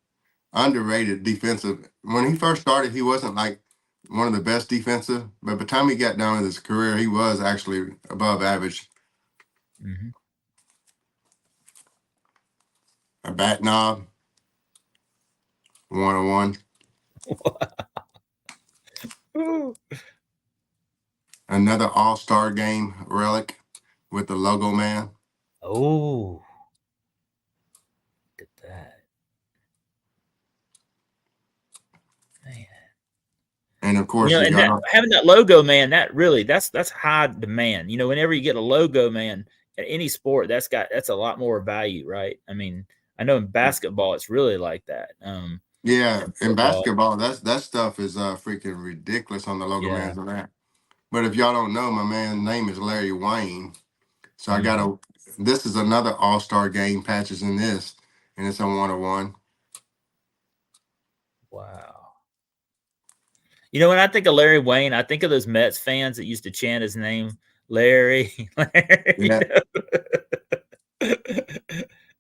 Underrated defensive. When he first started, he wasn't like one of the best defensive, but by the time he got down with his career, he was actually above average. Mm-hmm. A bat knob, 101. Another All-Star Game relic with the logo man. Oh, look at that. Man. And of course, and having that logo man, that's high demand. Whenever you get a logo man at any sport, that's a lot more value, right? I mean, I know in basketball it's really like that. In basketball, that stuff is freaking ridiculous on the logo mans on that. But if y'all don't know, my man's name is Larry Wayne. So I this is another All-Star Game patches in this, and it's a 101. Wow. When I think of Larry Wayne, I think of those Mets fans that used to chant his name, Larry. Yeah.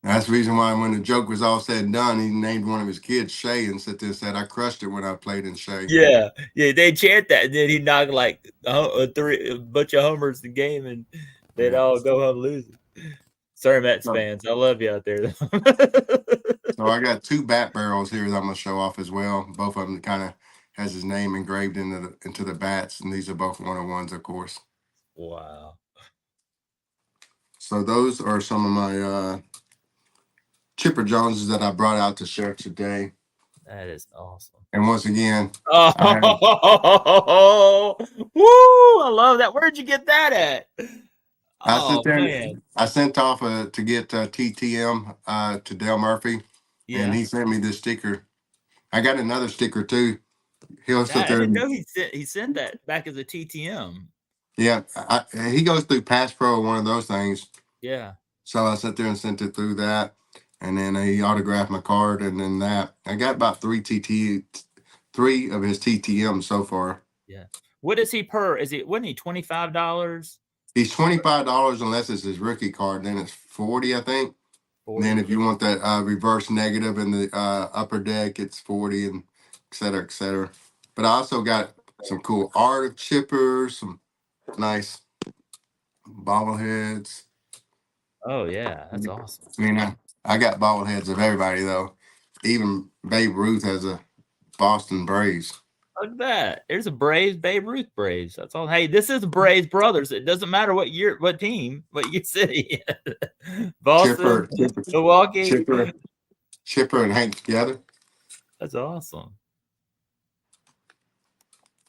That's the reason why when the joke was all said and done, he named one of his kids Shay and sit there and said, I crushed it when I played in Shay. Yeah, they chant that. And then he'd knock like a bunch of homers the game, and they'd all go home losing. Sorry, Mets fans. I love you out there. So I got 2 bat barrels here that I'm going to show off as well. Both of them kind of has his name engraved into the bats, and these are both 101s, of course. Wow. So those are some of my Chipper Joneses that I brought out to share today. That is awesome. And once again, woo! I love that. Where'd you get that at? I sent off to get TTM to Dale Murphy, and he sent me this sticker. I got another sticker too. He'll sit there. I didn't know he sent that back as a TTM. Yeah, he goes through Pass Pro, one of those things. Yeah. So I sat there and sent it through that, and then he autographed my card, and then that. I got about 3 of his TTMs so far. Yeah. What is he per? Wasn't he $25? He's $25 unless it's his rookie card. Then it's $40, I think. 40. Then if you want that reverse negative in the upper deck, it's $40, and et cetera, et cetera. But I also got some cool art of Chippers, some nice bobbleheads. Oh yeah, that's awesome. I mean, I got bobbleheads of everybody though. Even Babe Ruth has a Boston Braves. Look at that. There's a Babe Ruth Braves. That's all. Hey, this is Braves brothers. It doesn't matter what team, what you city. Boston, Chipper, Milwaukee. Chipper and Hank together. That's awesome.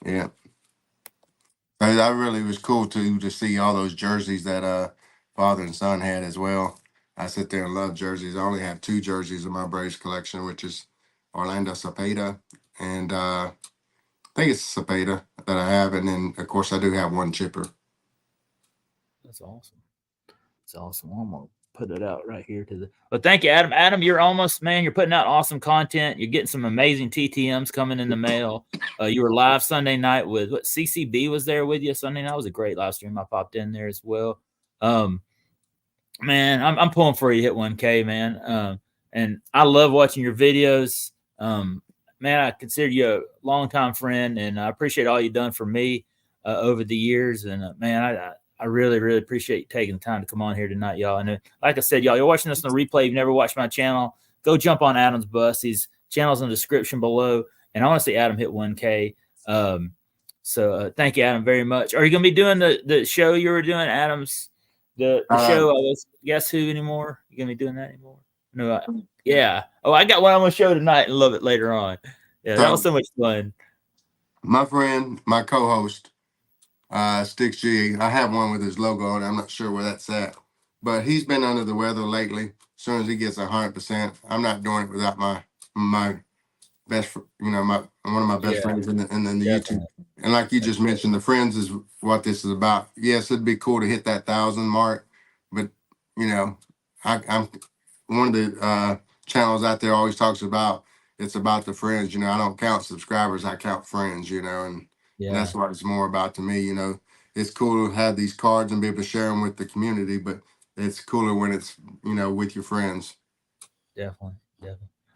Yeah. That really was cool to see all those jerseys that father and son had as well. I sit there and love jerseys. I only have 2 jerseys in my Braves collection, which is Orlando Cepeda and I think it's Cepeda that I have, and then of course I do have 1 Chipper. That's awesome. That's awesome. I'm gonna put it out right here But thank you, Adam. Adam, you're putting out awesome content. You're getting some amazing TTMs coming in the mail. You were live Sunday night with CCB was there with you Sunday night. It was a great live stream. I popped in there as well. Man, I'm pulling for you to hit 1K, man. And I love watching your videos. Man, I consider you a longtime friend, and I appreciate all you've done for me over the years. And man, I really, really appreciate you taking the time to come on here tonight, y'all. And like I said, y'all, you're watching this on the replay. You've never watched my channel, go jump on Adam's bus. His channel's in the description below. And I want to see Adam hit 1K. So thank you, Adam, very much. Are you going to be doing the show you were doing, Adam's, the show? I was Guess Who anymore? You going to be doing that anymore? No. Yeah. Oh, I got one I'm going to show tonight and love it later on. Yeah, that was so much fun. My friend, my co-host, Sticks G, I have one with his logo on it. I'm not sure where that's at, but he's been under the weather lately. As soon as he gets 100%, I'm not doing it without my best, one of my best friends in the YouTube. And like you just mentioned, the friends is what this is about. Yes, it'd be cool to hit that 1,000 mark, but I'm one of the channels out there always talks about it's about the friends. I don't count subscribers, I count friends. And that's what it's more about to me. It's cool to have these cards and be able to share them with the community, but it's cooler when it's with your friends. Definitely.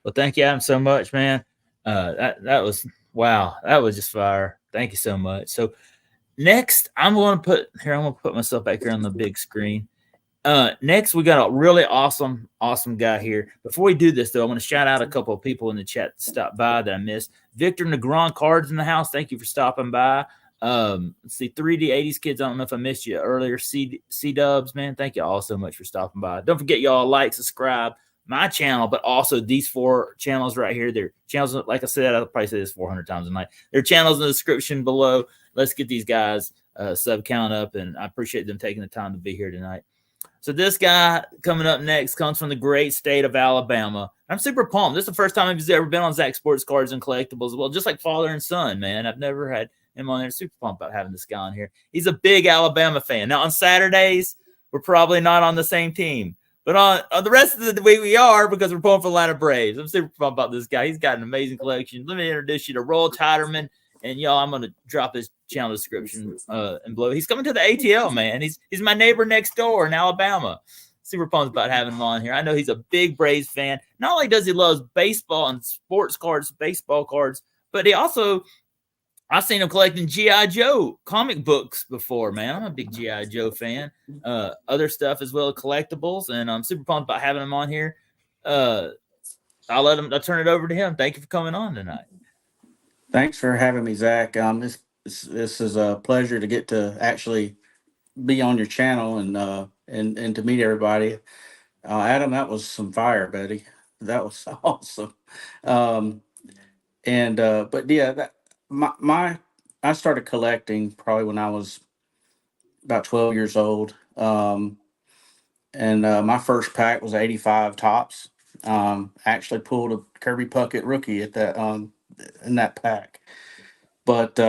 Well, thank you, Adam, so much, man. That was wow. That was just fire. Thank you so much. So next, I'm going to put myself back here on the big screen. Next, we got a really awesome guy here. Before we do this, though, I want to shout out a couple of people in the chat that stopped by that I missed. Victor Negron Cards in the house. Thank you for stopping by. Let's see, 3D 80s Kids. I don't know if I missed you earlier. C Dubs, man. Thank you all so much for stopping by. Don't forget, y'all, like, subscribe my channel, but also these 4 channels right here. Their channels, like I said, I'll probably say this 400 times a night. Their channels in the description below. Let's get these guys sub count up, and I appreciate them taking the time to be here tonight. So this guy coming up next comes from the great state of Alabama. I'm super pumped. This is the first time he's ever been on Zach Sports Cards and Collectibles. Well, just like father and son, man. I've never had him on there. Super pumped about having this guy on here. He's a big Alabama fan. Now, on Saturdays, we're probably not on the same team. But on the rest of the week, we are, because we're pulling for the Atlanta Braves. I'm super pumped about this guy. He's got an amazing collection. Let me introduce you to Rolltiderman. And y'all, I'm gonna drop his channel description and below. He's coming to the ATL, man. He's my neighbor next door in Alabama. Super pumped about having him on here. I know he's a big Braves fan. Not only does he love baseball and sports cards, baseball cards, but he also, I've seen him collecting G.I. Joe comic books before, man. I'm a big G.I. Joe fan. Other stuff as well, collectibles, and I'm super pumped about having him on here. I'll turn it over to him. Thank you for coming on tonight. Thanks for having me, Zach. This is a pleasure to get to actually be on your channel and to meet everybody. Adam, that was some fire, buddy. That was awesome. But yeah, I started collecting probably when I was about 12 years old. My first pack was 85 tops. Actually pulled a Kirby Puckett rookie at that in that pack. But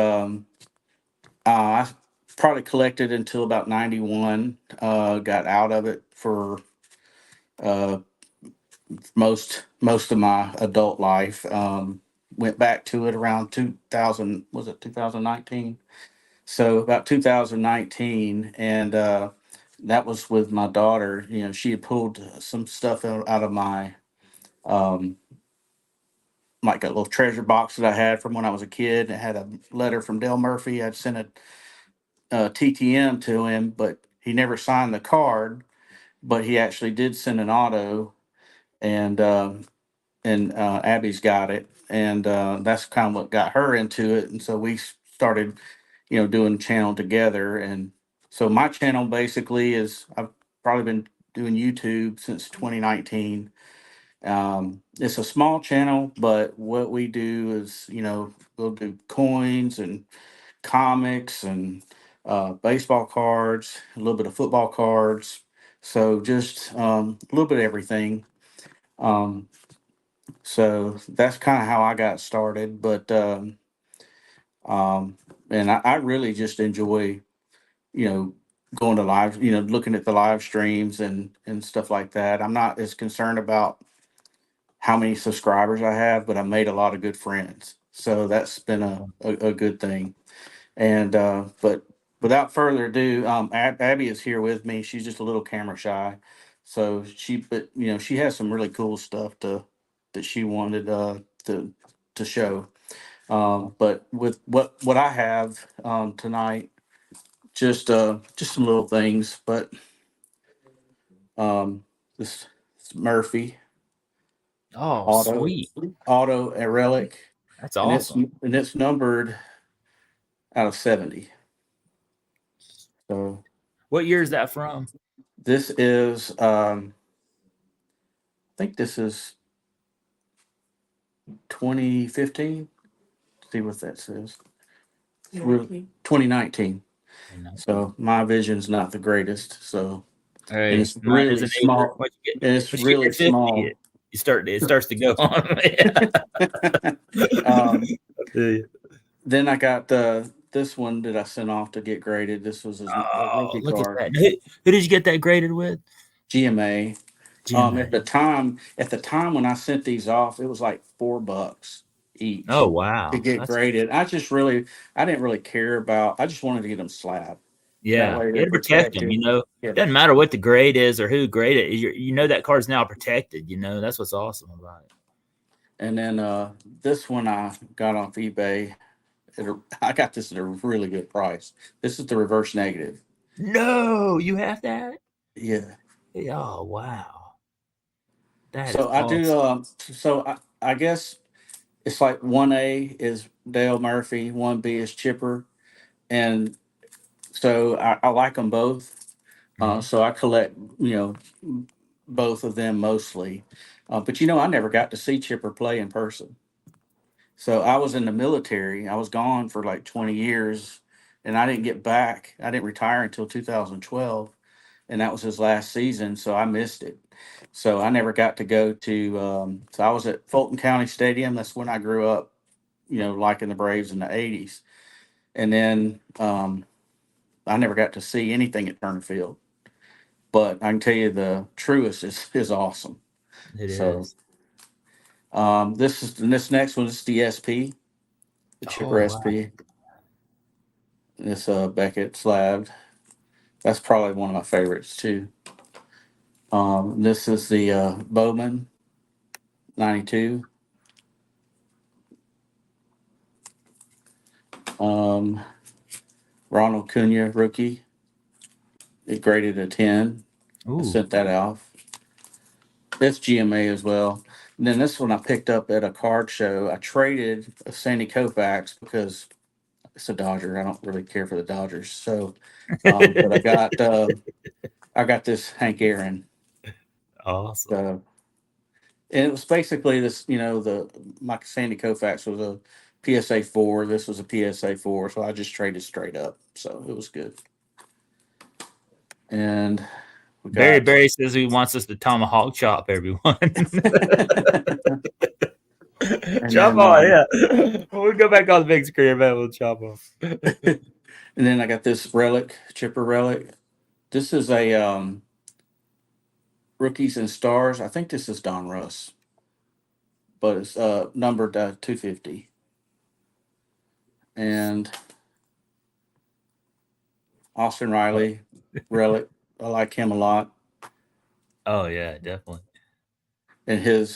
I probably collected until about 91. Got out of it for most of my adult life. Went back to it around 2000. Was it 2019? So about 2019, and that was with my daughter. She had pulled some stuff out of my like a little treasure box that I had from when I was a kid. It had a letter from Dale Murphy. I'd sent a TTM to him, but he never signed the card. But he actually did send an auto, and Abby's got it, and that's kind of what got her into it. And so we started, doing channel together. And so my channel basically is, I've probably been doing YouTube since 2019. It's a small channel, but what we do is, we'll do coins and comics and baseball cards, a little bit of football cards. So just a little bit of everything. So that's kind of how I got started. But and I really just enjoy, going to live, looking at the live streams and stuff like that. I'm not as concerned about how many subscribers I have, but I made a lot of good friends. So that's been a good thing. And but without further ado, Abby is here with me. She's just a little camera shy, so she has some really cool stuff that she wanted to show. But with what I have tonight, some little things, but this Murphy Oh, auto sweet. a relic, That's and awesome. it's numbered out of 70. So What year is that from? this is I think this is 2015. See what that says. It's really 2019. So my vision's not the greatest. So and Hey, it's mine really isn't either. small. And it's Once you get really to 50, small. it starts to go on. um, I feel you. then I got this one that I sent off to get graded. This was a Oh, rookie look at card, that. Who did you get that graded with? GMA. Jim. At the time when I sent these off, it was like $4 Oh, each to wow. get graded. I didn't really care about. I just wanted to get them slabbed. That Yeah. way You they're got to protect them, protected. Yeah. Doesn't matter what the grade is or who graded it. You know that card's now protected, That's what's awesome about it. And then this one I got off eBay. I got this at a really good price. This is the reverse negative. No, you have that? Yeah. Oh, wow. That is So I do. awesome. I guess it's like 1A is Dale Murphy, 1B is Chipper, and so I like them both. Mhm. So I collect, both of them mostly. But I never got to see Chipper play in person. So I was in the military. I was gone for like 20 years, and I didn't get back. I didn't retire until 2012, and that was his last season. So I missed it. So I never got to go to. So I was at Fulton County Stadium. That's when I grew up. Liking the Braves in the '80s, and then I never got to see anything at Turner Field. But I can tell you the Truist is awesome. It So is. this next one is the SP, the Oh, Chipper wow. SP. This Beckett slab. That's probably one of my favorites too. This is the Bowman 92. Um, Ronald Cunha rookie. It graded a 10. I Ooh. sent that off. That's GMA as well. And then this one I picked up at a card show. I traded a Sandy Koufax because it's a Dodger. I don't really care for the Dodgers. So, but I got this Hank Aaron. Awesome. And it was basically this. My Sandy Koufax was a PSA 4. This was a PSA 4. So I just traded straight up. So it was good. And we Barry got. Barry says he wants us to tomahawk chop everyone. Chop And on, yeah. When we go back on the big screen, man, we'll chop off. and then I got this relic, Chipper relic. This is a Rookies and Stars. I think this is Don Russ, but it's numbered 250. And Austin Riley relic. I like him a lot. Oh yeah, definitely. And his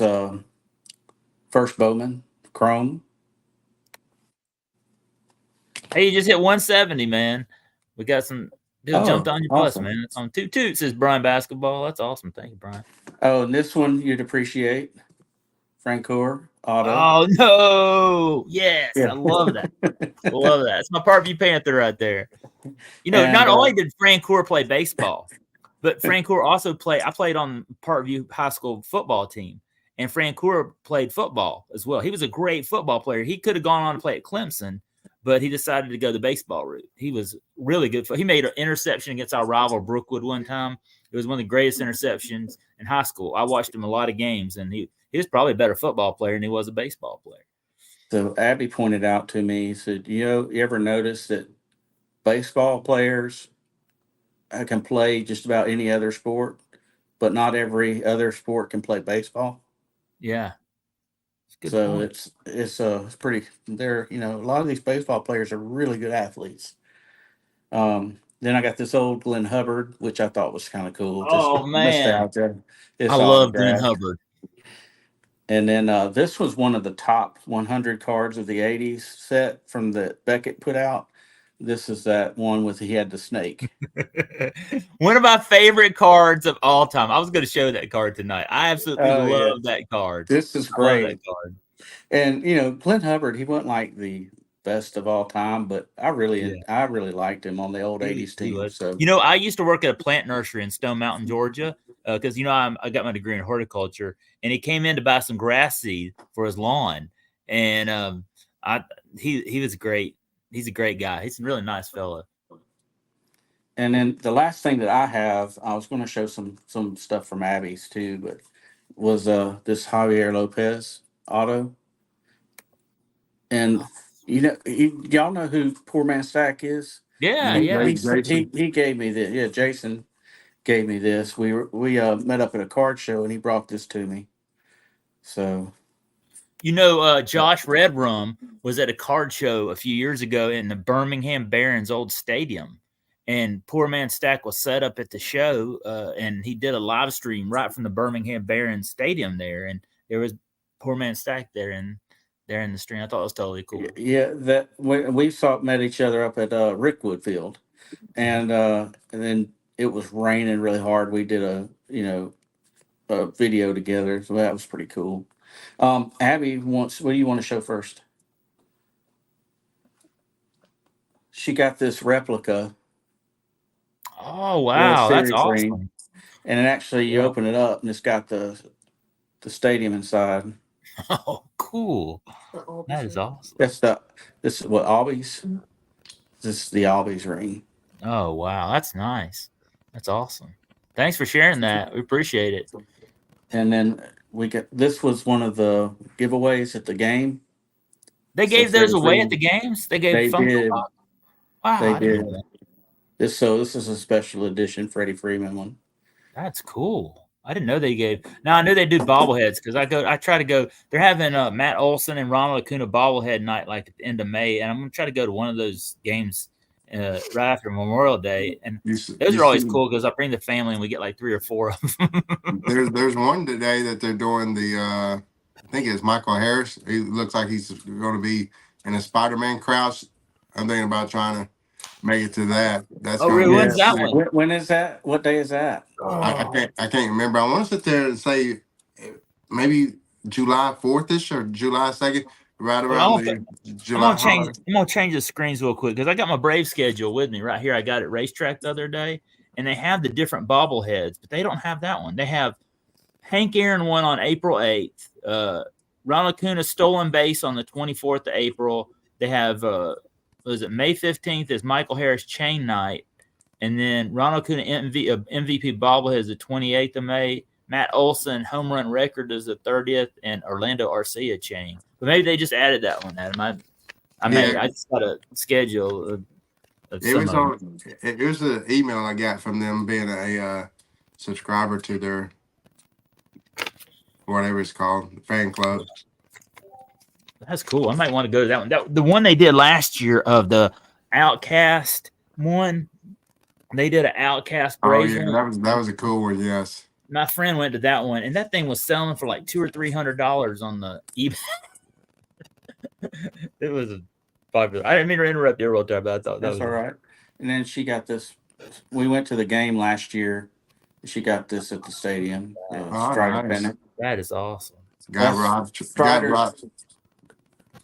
first Bowman Chrome. Hey, you just hit 170, man. We got some dude jumped on your bus, Awesome. man. It's on toot toot, says Brian Basketball. That's awesome. Thank you, Brian. Oh, and this one you'd appreciate. Francoeur auto. Oh no. Yes, Yeah. I love that. Love that. It's my Parkview Panther right there. And, Not only did Francoeur play baseball, but Francoeur also I played on Parkview High School football team, and Francoeur played football as well. He was a great football player. He could have gone on to play at Clemson, but he decided to go the baseball route. He was really good. He made an interception against our rival Brookwood one time. It was one of the greatest interceptions in high school. I watched him a lot of games, and he was probably a better football player than he was a baseball player. So Abby pointed out to me, he said, you ever notice that baseball players can play just about any other sport, but not every other sport can play baseball? Yeah. Good So point. it's pretty. A lot of these baseball players are really good athletes. Then I got this old Glenn Hubbard, which I thought was kind of cool. Just Oh man, nostalgia. I It's love Glenn autographed. Hubbard. And then this was one of the top 100 cards of the '80s set from the Beckett put out. this is that one with he had the snake. One of my favorite cards of all time. I was going to show that card tonight. I absolutely Oh, yeah. love that card. This is I love great. that card. And Clint Hubbard, he wasn't like the best of all time, but I really liked him on the old '80s team. So I used to work at a plant nursery in Stone Mountain, Georgia, because I got my degree in horticulture, and he came in to buy some grass seed for his lawn, and he was great. He's a great guy. He's a really nice fella. And then the last thing that I was going to show some stuff from Abby's too, but was this Javier Lopez auto. And y'all know who Poor Man Stack is? Yeah, He gave me this. Yeah, Jason gave me this. We met up at a card show, and he brought this to me. So, Josh Redrum was at a card show a few years ago in the Birmingham Barons old stadium, and Poor Man Stack was set up at the show, and he did a live stream right from the Birmingham Barons stadium there, and there was Poor Man Stack there in the stream. I thought it was totally cool. Yeah, that we met each other up at Rickwood Field, and then it was raining really hard. We did a video together, so that was pretty cool. Abby what do you want to show first? She got this replica. Oh wow, that's awesome! Ring. And actually, you open it up, and it's got the stadium inside. Oh, cool! That is awesome. This is what Albies. This is the Albies ring. Oh wow, that's nice. That's awesome. Thanks for sharing that. We appreciate it. And then this was one of the giveaways at the game. They gave those away at the games. They gave Funko Pop. Wow, they did. This is a special edition Freddie Freeman one. That's cool. I didn't know they gave. Now I knew they do bobbleheads because I try to go. They're having Matt Olson and Ronald Acuna bobblehead night like at the end of May, and I'm gonna try to go to one of those games right after Memorial Day. And those are always cool because I bring the family and we get like 3 or 4 of them. there's one today that they're doing the I think it's Michael Harris. He looks like he's going to be in a Spider-Man crouch. I'm thinking about trying to make it to that. That's really? When's that one? When is that? What day is that? I can't remember. I want to sit there and say maybe July 4th-ish or July 2nd, right around July. I'm gonna change the screens real quick because I got my Brave schedule with me right here. I got it racetrack the other day, and they have the different bobbleheads, but they don't have that one. They have Hank Aaron one on April 8th. Ronald Acuna stolen base on the 24th of April. They have May 15th is Michael Harris chain night, and then Ronald Acuna MVP bobblehead is the 28th of May. Matt Olson home run record is the 30th, and Orlando Arcia chain. But maybe they just added that one, Adam. I just got a schedule. It was an email I got from them being a subscriber to their whatever it's called, fan club. That's cool. I might want to go to that one. The one they did last year of the Outcast one, they did an Outcast Braves. Oh yeah, that was a cool one. Yes. My friend went to that one, and that thing was selling for like $200 or $300 on the eBay. It was popular. I didn't mean to interrupt you, Rolltiderman, but I thought that's all right. And then she got this. We went to the game last year. She got this at the stadium. Nice. That is awesome. Got robbed.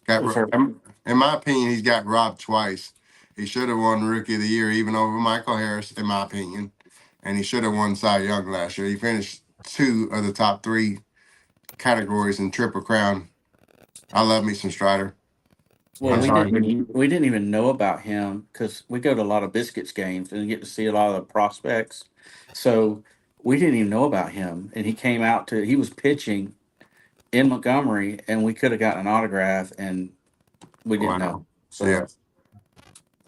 In my opinion, he's got robbed twice. He should have won Rookie of the Year, even over Michael Harris, in my opinion. And he should have won Cy Young last year. He finished 2 of the top 3 categories in Triple Crown. I love me some Strider. Well, we didn't even know about him because we go to a lot of Biscuits games and get to see a lot of the prospects. So we didn't even know about him. And he was pitching in Montgomery, and we could have gotten an autograph, and we didn't know. So, yeah.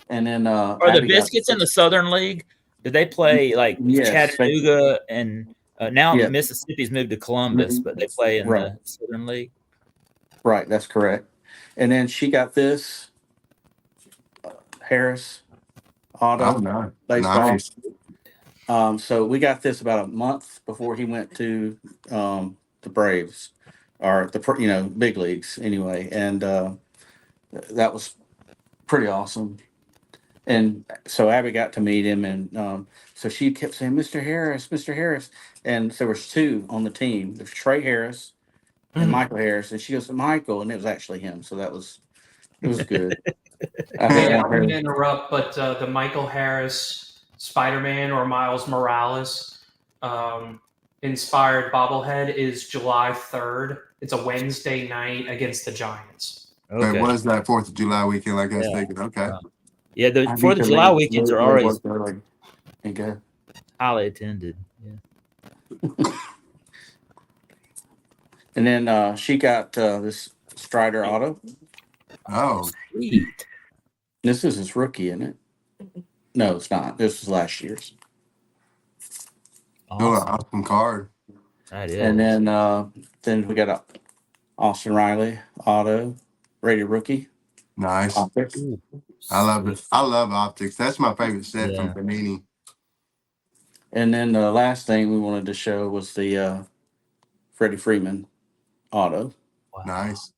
And then are the Biscuits in the Southern League? Did they play like Chattanooga and now Mississippi's moved to Columbus, but they play in the Southern League? Right, that's correct. And then she got this Harris auto baseball. Nice. So we got this about a month before he went to the Braves, or the big leagues anyway, and that was pretty awesome. And so Abby got to meet him, and so she kept saying, "Mr. Harris, Mr. Harris," and there was two on the team. There's Trey Harris and Michael Harris, and she goes, "Michael," and it was actually him. So it was good. I Hey, didn't I want don't mean to her. interrupt, but the Michael Harris Spider-Man or Miles Morales inspired bobblehead is July 3rd. It's a Wednesday night against the Giants. It Okay. was that 4th of July weekend, like I was Yeah. thinking. Okay. Wow. Yeah, the I need 4th of to July leave. weekends are Leave always work early and go. highly attended. Yeah. And then she got this Strider auto. Oh, Sweet. This is his rookie, isn't it? No, it's not. This was last year's. Awesome. awesome card. That is. And then we got a Austin Riley auto rated rookie. Nice. Optics. Ooh, I love sweet. it. I love optics. That's my favorite set Yeah. from Panini. And then the last thing we wanted to show was the Freddie Freeman auto. Wow. Nice.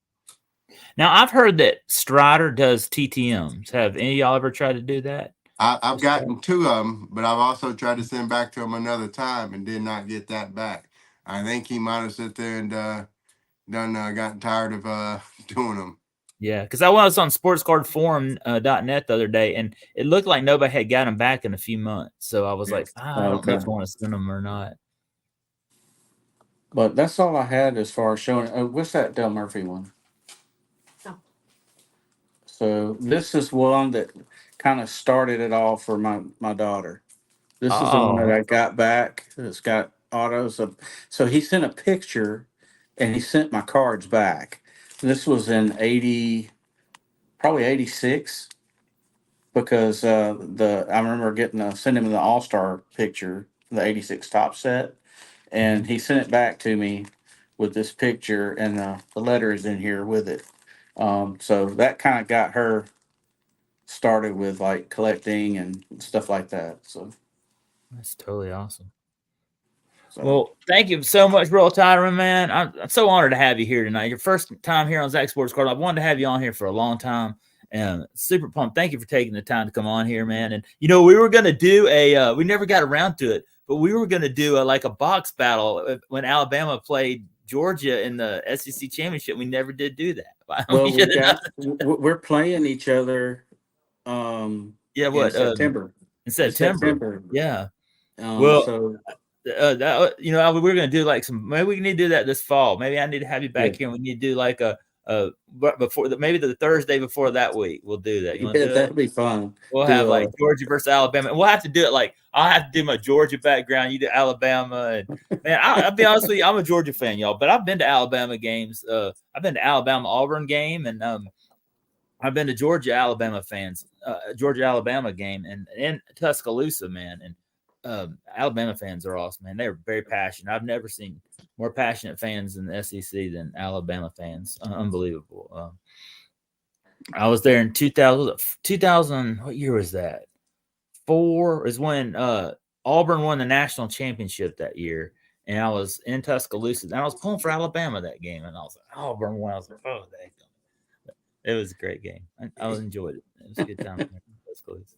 Now I've heard that Strider does TTMs. Have any of y'all ever tried to do that? I've gotten 2 of them, but I've also tried to send back to him another time and did not get that back. I think he might have sit there and gotten tired of doing them. Yeah, because I was on sportscardforum.net the other day, and it looked like nobody had got them back in a few months. So I was like, I don't know if I want to send them or not. But that's all I had as far as showing. What's that Del Murphy one? Oh. So this is one that kind of started it all for my daughter. This is the one that I got back. It's got autos. So he sent a picture, and he sent my cards back. This was in probably 86, because I remember sending him the All-Star picture, the 86 top set, and he sent it back to me with this picture, and the letter is in here with it. So that kind of got her started with like collecting and stuff like that. So That's totally awesome. So. Well, thank you so much, Rolltiderman, man. I'm so honored to have you here tonight. Your first time here on Zach Sports Card. I've wanted to have you on here for a long time, and super pumped. Thank you for taking the time to come on here, man. And we were gonna do we never got around to it, but we were gonna do like a box battle when Alabama played Georgia in the SEC championship. We never did do that. Well, we're playing each other. In September. In September. Yeah. So. We were going to do like maybe we need to do that this fall. Maybe I need to have you back here. We need to do like maybe the Thursday before that week. We'll do that. That'd be fun. We'll have like Georgia versus Alabama. We'll have to do it like I'll have to do my Georgia background. You do Alabama, and man, I'll be honest with you, I'm a Georgia fan, y'all. But I've been to Alabama games. I've been to Alabama Auburn game, and I've been to Georgia Alabama game, and in Tuscaloosa, man, and. Alabama fans are awesome, man. They're very passionate. I've never seen more passionate fans in the SEC than Alabama fans. Unbelievable. I was there in 2000. What year was that? 4 is when Auburn won the national championship that year, and I was in Tuscaloosa, and I was pulling for Alabama that game, and I was like, Auburn won. I was like, oh, it was a great game. I enjoyed it. It was a good time in Tuscaloosa.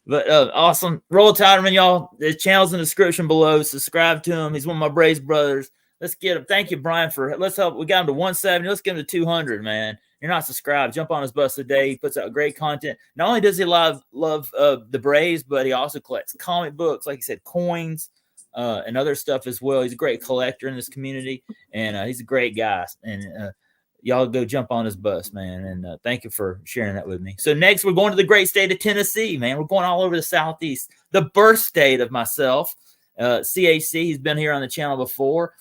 But awesome. Rolltiderman, y'all. The channel's in the description below. Subscribe to him. He's one of my Braves brothers. Let's get him. Thank you, Brian, let's help. We got him to 170. Let's get him to 200, man. You're not subscribed. Jump on his bus today. He puts out great content. Not only does he love the Braves, but he also collects comic books, like he said, coins, and other stuff as well. He's a great collector in this community, and he's a great guy. And y'all go jump on his bus, man. And thank you for sharing that with me. So next, we're going to the great state of Tennessee, man. We're going all over the Southeast, the birth state of myself. CHC, he's been here on the channel before.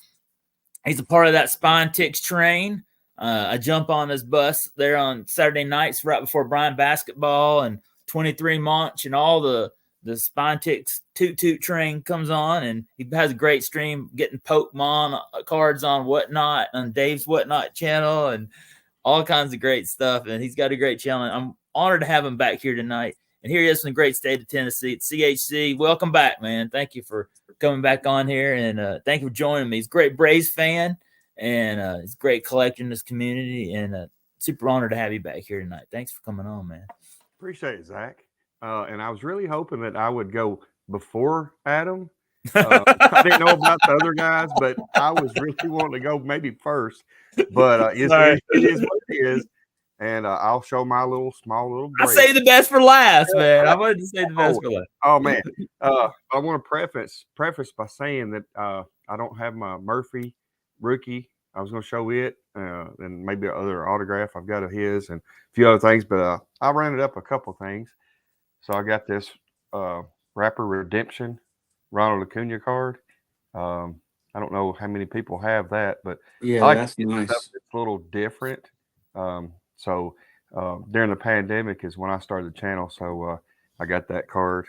He's a part of that Spine Ticks train. I jump on his bus there on Saturday nights right before Brian basketball and 23 Munch and all the Spine Ticks toot train comes on, and he has a great stream getting Pokemon cards on Whatnot on Dave's Whatnot channel and all kinds of great stuff. And he's got a great channel. I'm honored to have him back here tonight. And here he is from the great state of Tennessee. It's CHC. Welcome back, man. Thank you for coming back on here, and thank you for joining me. He's a great Braves fan, and he's a great collector in this community, and super honored to have you back here tonight. Thanks for coming on, man. Appreciate it, Zach. and I was really hoping that I would go before Adam. I didn't know about the other guys, but I was really wanting to go maybe first. But it is what it is, and I'll show my small little I break. say the best for last, man. I wanted to say the best for last. Oh man, I want to preface by saying that I don't have my Murphy rookie. I was going to show it and maybe other autograph. I've got his and a few other things, but I rounded up a couple things. So I got this Rapper Redemption Ronald Acuna card. I don't know how many people have that, but Yeah, I like that's nice. stuff that's a little different. So during the pandemic is when I started the channel. So I got that card.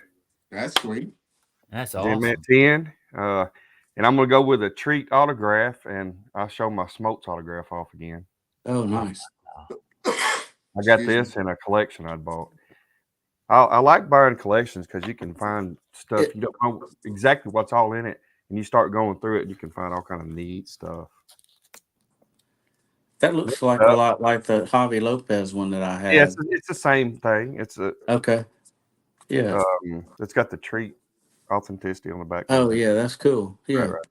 That's sweet. That's Jim awesome. at 10. And I'm going to go with a treat autograph, and I'll show my Smokes autograph off again. Oh, nice. I got this in a collection I bought. I like buying collections because you can find stuff you don't know exactly what's all in it, and you start going through it, and you can find all kind of neat stuff. That looks like a lot like the Javi Lopez one that I had. Yeah, it's the same thing. It's okay. Yeah. It's got the treat authenticity on the back. Oh yeah, that's cool. Yeah. Right.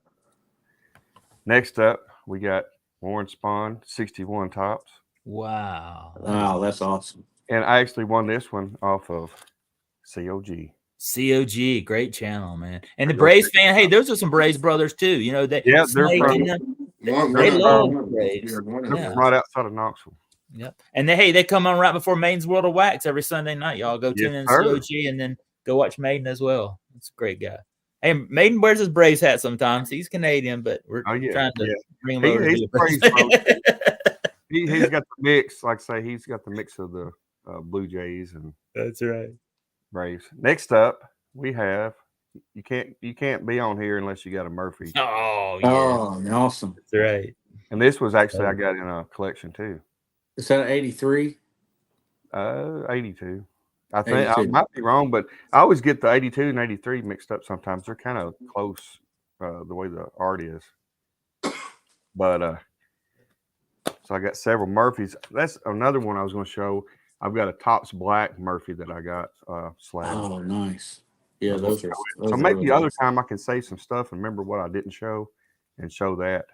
Next up, we got Warren Spahn 61 tops. Wow. Wow, that's awesome. And I actually won this one off of COG. COG, great channel, man. And the Braves fan, hey, those are some Braves brothers too. You know, they're from they love Braves. They're right outside of Knoxville. Yep. And they come on right before Maiden's World of Wax every Sunday night. Y'all go tune in COG and then go watch Maiden as well. It's a great guy. Hey, Maiden wears his Braves hat sometimes. He's Canadian, but we're trying to bring him over. He's got the mix. Like I say, he's got the mix of the Blue Jays and that's right. Braves. Next up, we have you can't be on here unless you got a Murphy. Oh yeah. Oh, awesome. That's right. And this was actually I got in a collection too. Is that 83? 82. I think 82. I might be wrong, but I always get the 82 and 83 mixed up sometimes. They're kind of close the way the art is. But so I got several Murphys. That's another one I was going to show. I've got a Topps Black Murphy that I got slab. Oh, nice. Yeah, those are. So maybe the other time I can save some stuff and remember what I didn't show and show that.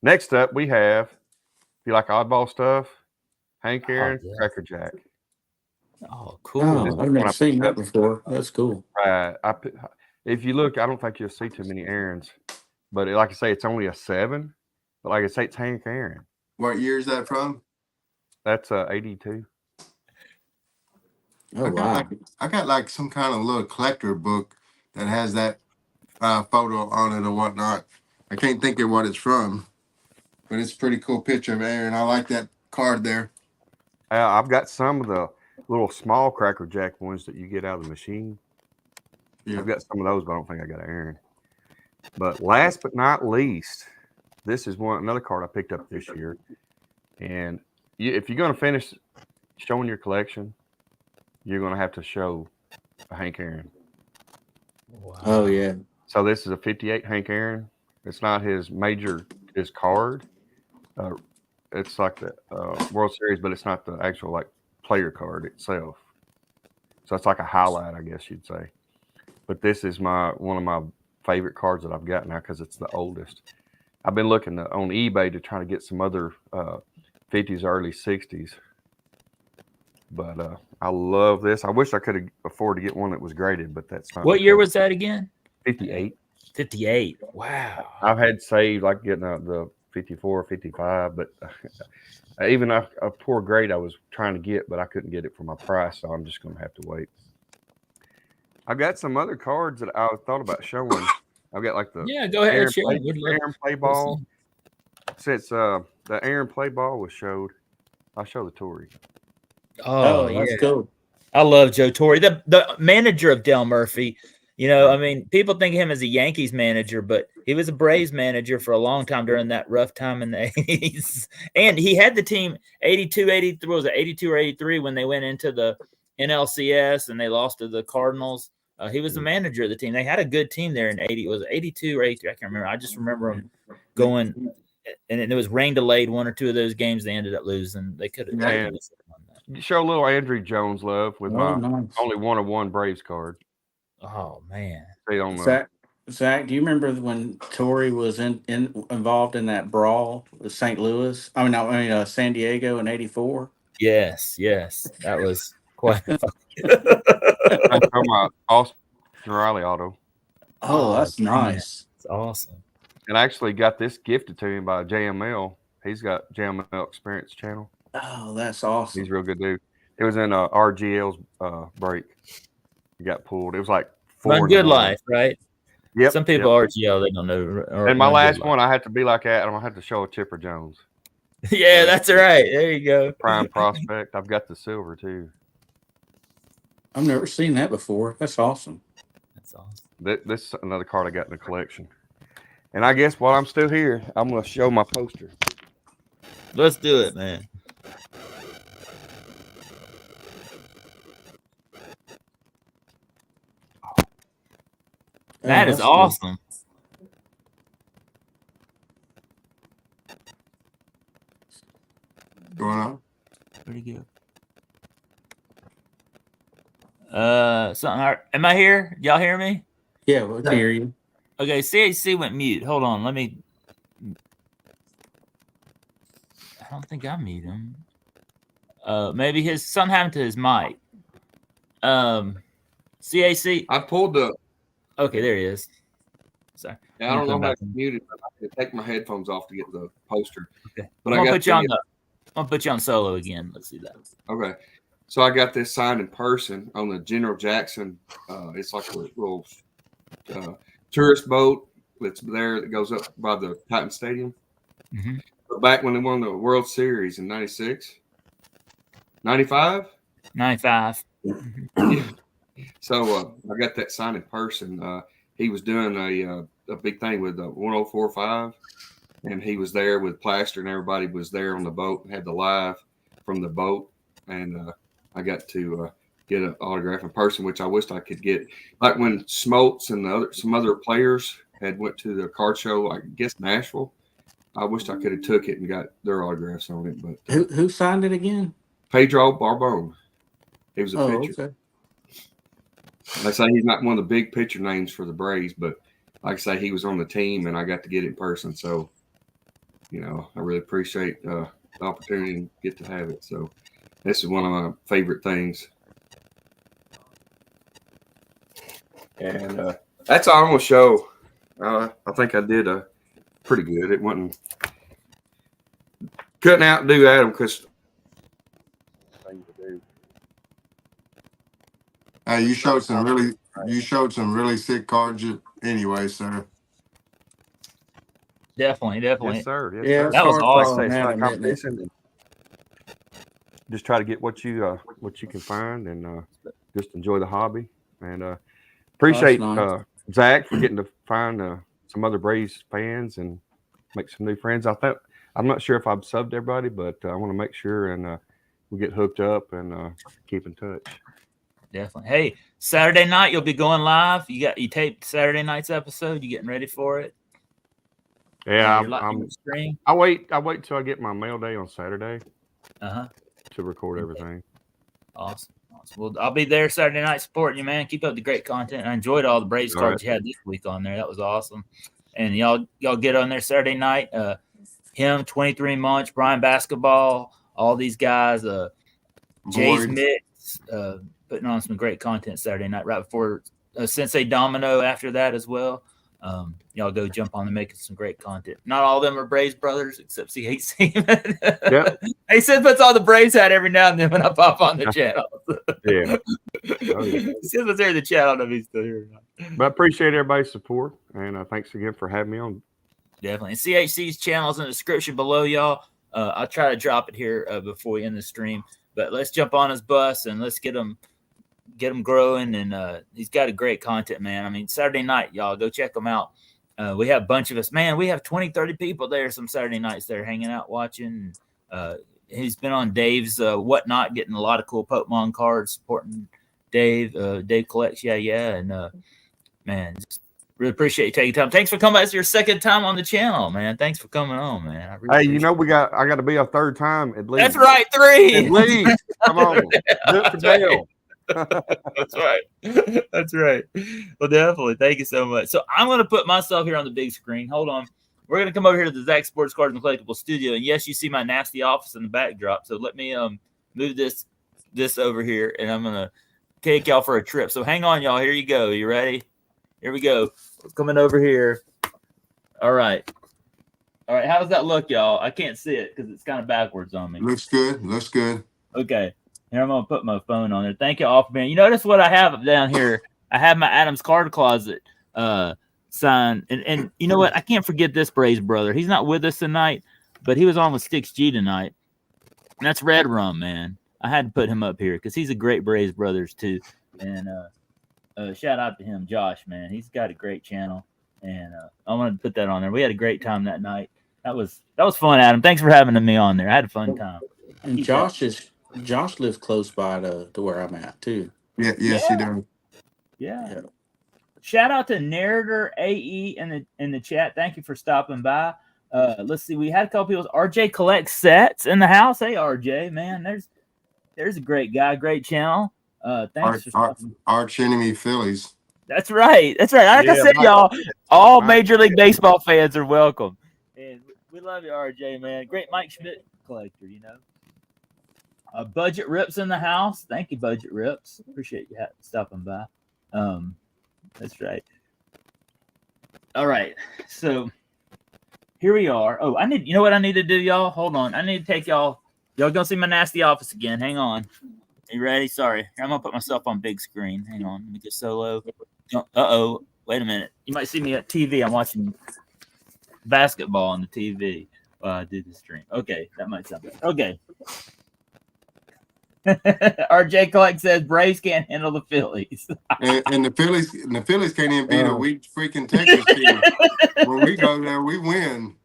Next up, we have, if you like oddball stuff, Hank Aaron, Cracker Jack. Oh, cool. Oh, I've never seen that before. That's cool. If you look, I don't think you'll see too many Aarons. But like I say, it's only a 7. But like I say, it's Hank Aaron. What year is that from? That's 82. Oh, wow. I got like some kind of little collector book that has that photo on it or whatnot. I can't think of what it's from, but it's a pretty cool picture of Aaron. I like that card there. I've got some of the little small Cracker Jack ones that you get out of the machine. Yeah. I've got some of those, but I don't think I got Aaron. But last but not least, this is another card I picked up this year. And if you're going to finish showing your collection, you're going to have to show a Hank Aaron. Wow. Oh, yeah. So this is a 58 Hank Aaron. It's not his card. It's like the World Series, but it's not the actual like player card itself. So it's like a highlight, I guess you'd say. But this is one of my favorite cards that I've got now because it's the oldest. I've been looking on eBay to try to get some other 50s, early 60s. But I love this. I wish I could afford to get one that was graded, but that's not. What year was that again? 58. 58. Wow. I've had saved like getting the 54, 55, but even a poor grade I was trying to get, but I couldn't get it for my price, so I'm just going to have to wait. I've got some other cards that I thought about showing. I've got like the go ahead Aaron play ball. Since the Aaron play ball was showed, I'll show the Tory. Oh, that's cool. I love Joe Torre, the manager of Del Murphy. You know, I mean, people think of him as a Yankees manager, but he was a Braves manager for a long time during that rough time in the 80s. And he had the team 82, 83, was it 82 or 83 when they went into the NLCS and they lost to the Cardinals. He was the manager of the team. They had a good team there in 80. Was it 82 or 83? I can't remember. I just remember them going, and it was rain delayed one or two of those games. They ended up losing. They could have. show little Andrew Jones love with my nice. only 1/1 Braves card. Oh man. They don't know. Zach, do you remember when Torrey was involved in that brawl with St. Louis? San Diego in '84. Yes. That was quite. I'm talking about Austin Riley auto. Oh, that's nice. It's awesome. And I actually got this gifted to him by JML. He's got JML Experience channel. Oh, that's awesome. He's a real good dude. It was in RGL's break. He got pulled. It was like 4 Run Good Life, right? Yep. Some people RGL, they don't know. And my last one, I had to be like Adam. I had to show a Chipper Jones. Yeah, that's right. There you go. Prime prospect. I've got the silver too. I've never seen that before. That's awesome. That's awesome. This is another card I got in the collection. And I guess while I'm still here, I'm going to show my poster. Let's do it, man. That is awesome. Going on? Pretty good. Something. Am I here? Y'all hear me? Yeah, we'll hear you. Okay, CHC went mute. Hold on. Let me. I don't think I mute him. Maybe something happened to his mic. CAC. I pulled the. Okay, there he is. Sorry. Yeah, I don't know how to mute it, but I can take my headphones off to get the poster. Okay. But I'm gonna put you on solo again. Let's see that. Okay. So I got this signed in person on the General Jackson. It's like a little tourist boat that's there that goes up by the Titan Stadium. Mm-hmm. But back when they won the World Series in 96, 95? 95. Yeah. So I got that signed in person. He was doing a big thing with the 1045, and he was there with Plaster, and everybody was there on the boat and had the live from the boat. And I got to get an autograph in person, which I wished I could get. Like when Smoltz and some other players had went to the card show, I guess Nashville. I wished I could have took it and got their autographs on it. But who signed it again? Pedro Barbone. He was a pitcher. Okay. Like I say, he's not one of the big pitcher names for the Braves, but like I say, he was on the team, and I got to get it in person. So, I really appreciate the opportunity and get to have it. So, this is one of my favorite things. And that's all I'm going to show. I think I did pretty good. It wasn't couldn't outdo Adam because thing to do. You showed some really sick cards anyway, sir. Definitely. Yes, sir. Yes, Yeah, sir. That was awesome. It's not a competition. Just try to get what you can find and just enjoy the hobby. And appreciate nice. Zach for getting to find some other Braves fans and make some new friends. I'm not sure if I've subbed everybody, but I want to make sure and we get hooked up and keep in touch. Definitely. Hey, Saturday night you'll be going live. You taped Saturday night's episode. You getting ready for it? Yeah, I wait till I get my mail day on Saturday. To record everything. Awesome. Well, I'll be there Saturday night supporting you, man. Keep up the great content. I enjoyed all the Braves cards you had this week on there. That was awesome. And y'all get on there Saturday night. Him, 23 Munch, Brian Basketball, all these guys, Jay's Mix, putting on some great content Saturday night right before Sensei Domino after that as well. Y'all go jump on and making some great content. Not all of them are Braves brothers, except CHC. Yep. He said puts on the Braves hat every now and then when I pop on the channel. Yeah. He says what's there in the chat. I don't know if he's still here or not. But I appreciate everybody's support, and thanks again for having me on. Definitely. And CHC's channel is in the description below, y'all. I'll try to drop it here before we end the stream. But let's jump on his bus and let's get him growing. And he's got a great content, man. I mean, Saturday night, y'all, go check him out. We have a bunch of us. Man, we have 20, 30 people there some Saturday nights there hanging out, watching. He's been on Dave's Whatnot, getting a lot of cool Pokemon cards, supporting Dave. Dave collects, yeah. And, man, just Really appreciate you taking time. Thanks for coming. It's your second time on the channel, man. Thanks for coming on, man. I really Hey, you know I got to be a third time at least. That's right, 3. At least. Come on. Do it for Dale. That's right. That's right. Well, definitely. Thank you so much. So I'm going to put myself here on the big screen. Hold on. We're going to come over here to the Zach Sports Cards and Collectibles studio. And yes, you see my nasty office in the backdrop. So let me move this over here, and I'm going to take y'all for a trip. So hang on, y'all. Here you go. You ready? Here we go. Coming over here. All right. All right. How does that look, y'all? I can't see it because it's kind of backwards on me. Looks good. Looks good. Okay. Here, I'm going to put my phone on there. Thank you all for being. You notice what I have down here? I have my Adams Card Closet sign. And you know what? I can't forget this Braves brother. He's not with us tonight, but he was on with Sticks G tonight. And that's Red Rum, man. I had to put him up here because he's a great Braves brothers, too. And shout out to him, Josh, man. He's got a great channel. And I wanted to put that on there. We had a great time that night. That was fun, Adam. Thanks for having me on there. I had a fun time. And Josh lives close by to where I'm at too. Yeah, yes, he does. Yeah. Shout out to Narrator AE in the chat. Thank you for stopping by. Let's see. We had a couple people. RJ collects sets in the house. Hey, RJ, man, there's a great guy, great channel. Thanks for Arch enemy Phillies. That's right. Like I said, y'all, all Major League Baseball fans are welcome. And we love you, RJ, man. Great Mike Schmidt collector, you know. Budget Rips in the house. Thank you, Budget Rips. Appreciate you stopping by. That's right. All right. So here we are. Oh, you know what I need to do, y'all? Hold on. I need to take y'all gonna see my nasty office again. Hang on. You ready? Sorry. I'm gonna put myself on big screen. Hang on. Let me get solo. Uh-oh. Wait a minute. You might see me at TV. I'm watching basketball on the TV while I do the stream. Okay, that might sound better. Okay. RJ Collect says Braves can't handle the Phillies. and the Phillies can't even beat a weak freaking Texas team. When we go there, we win.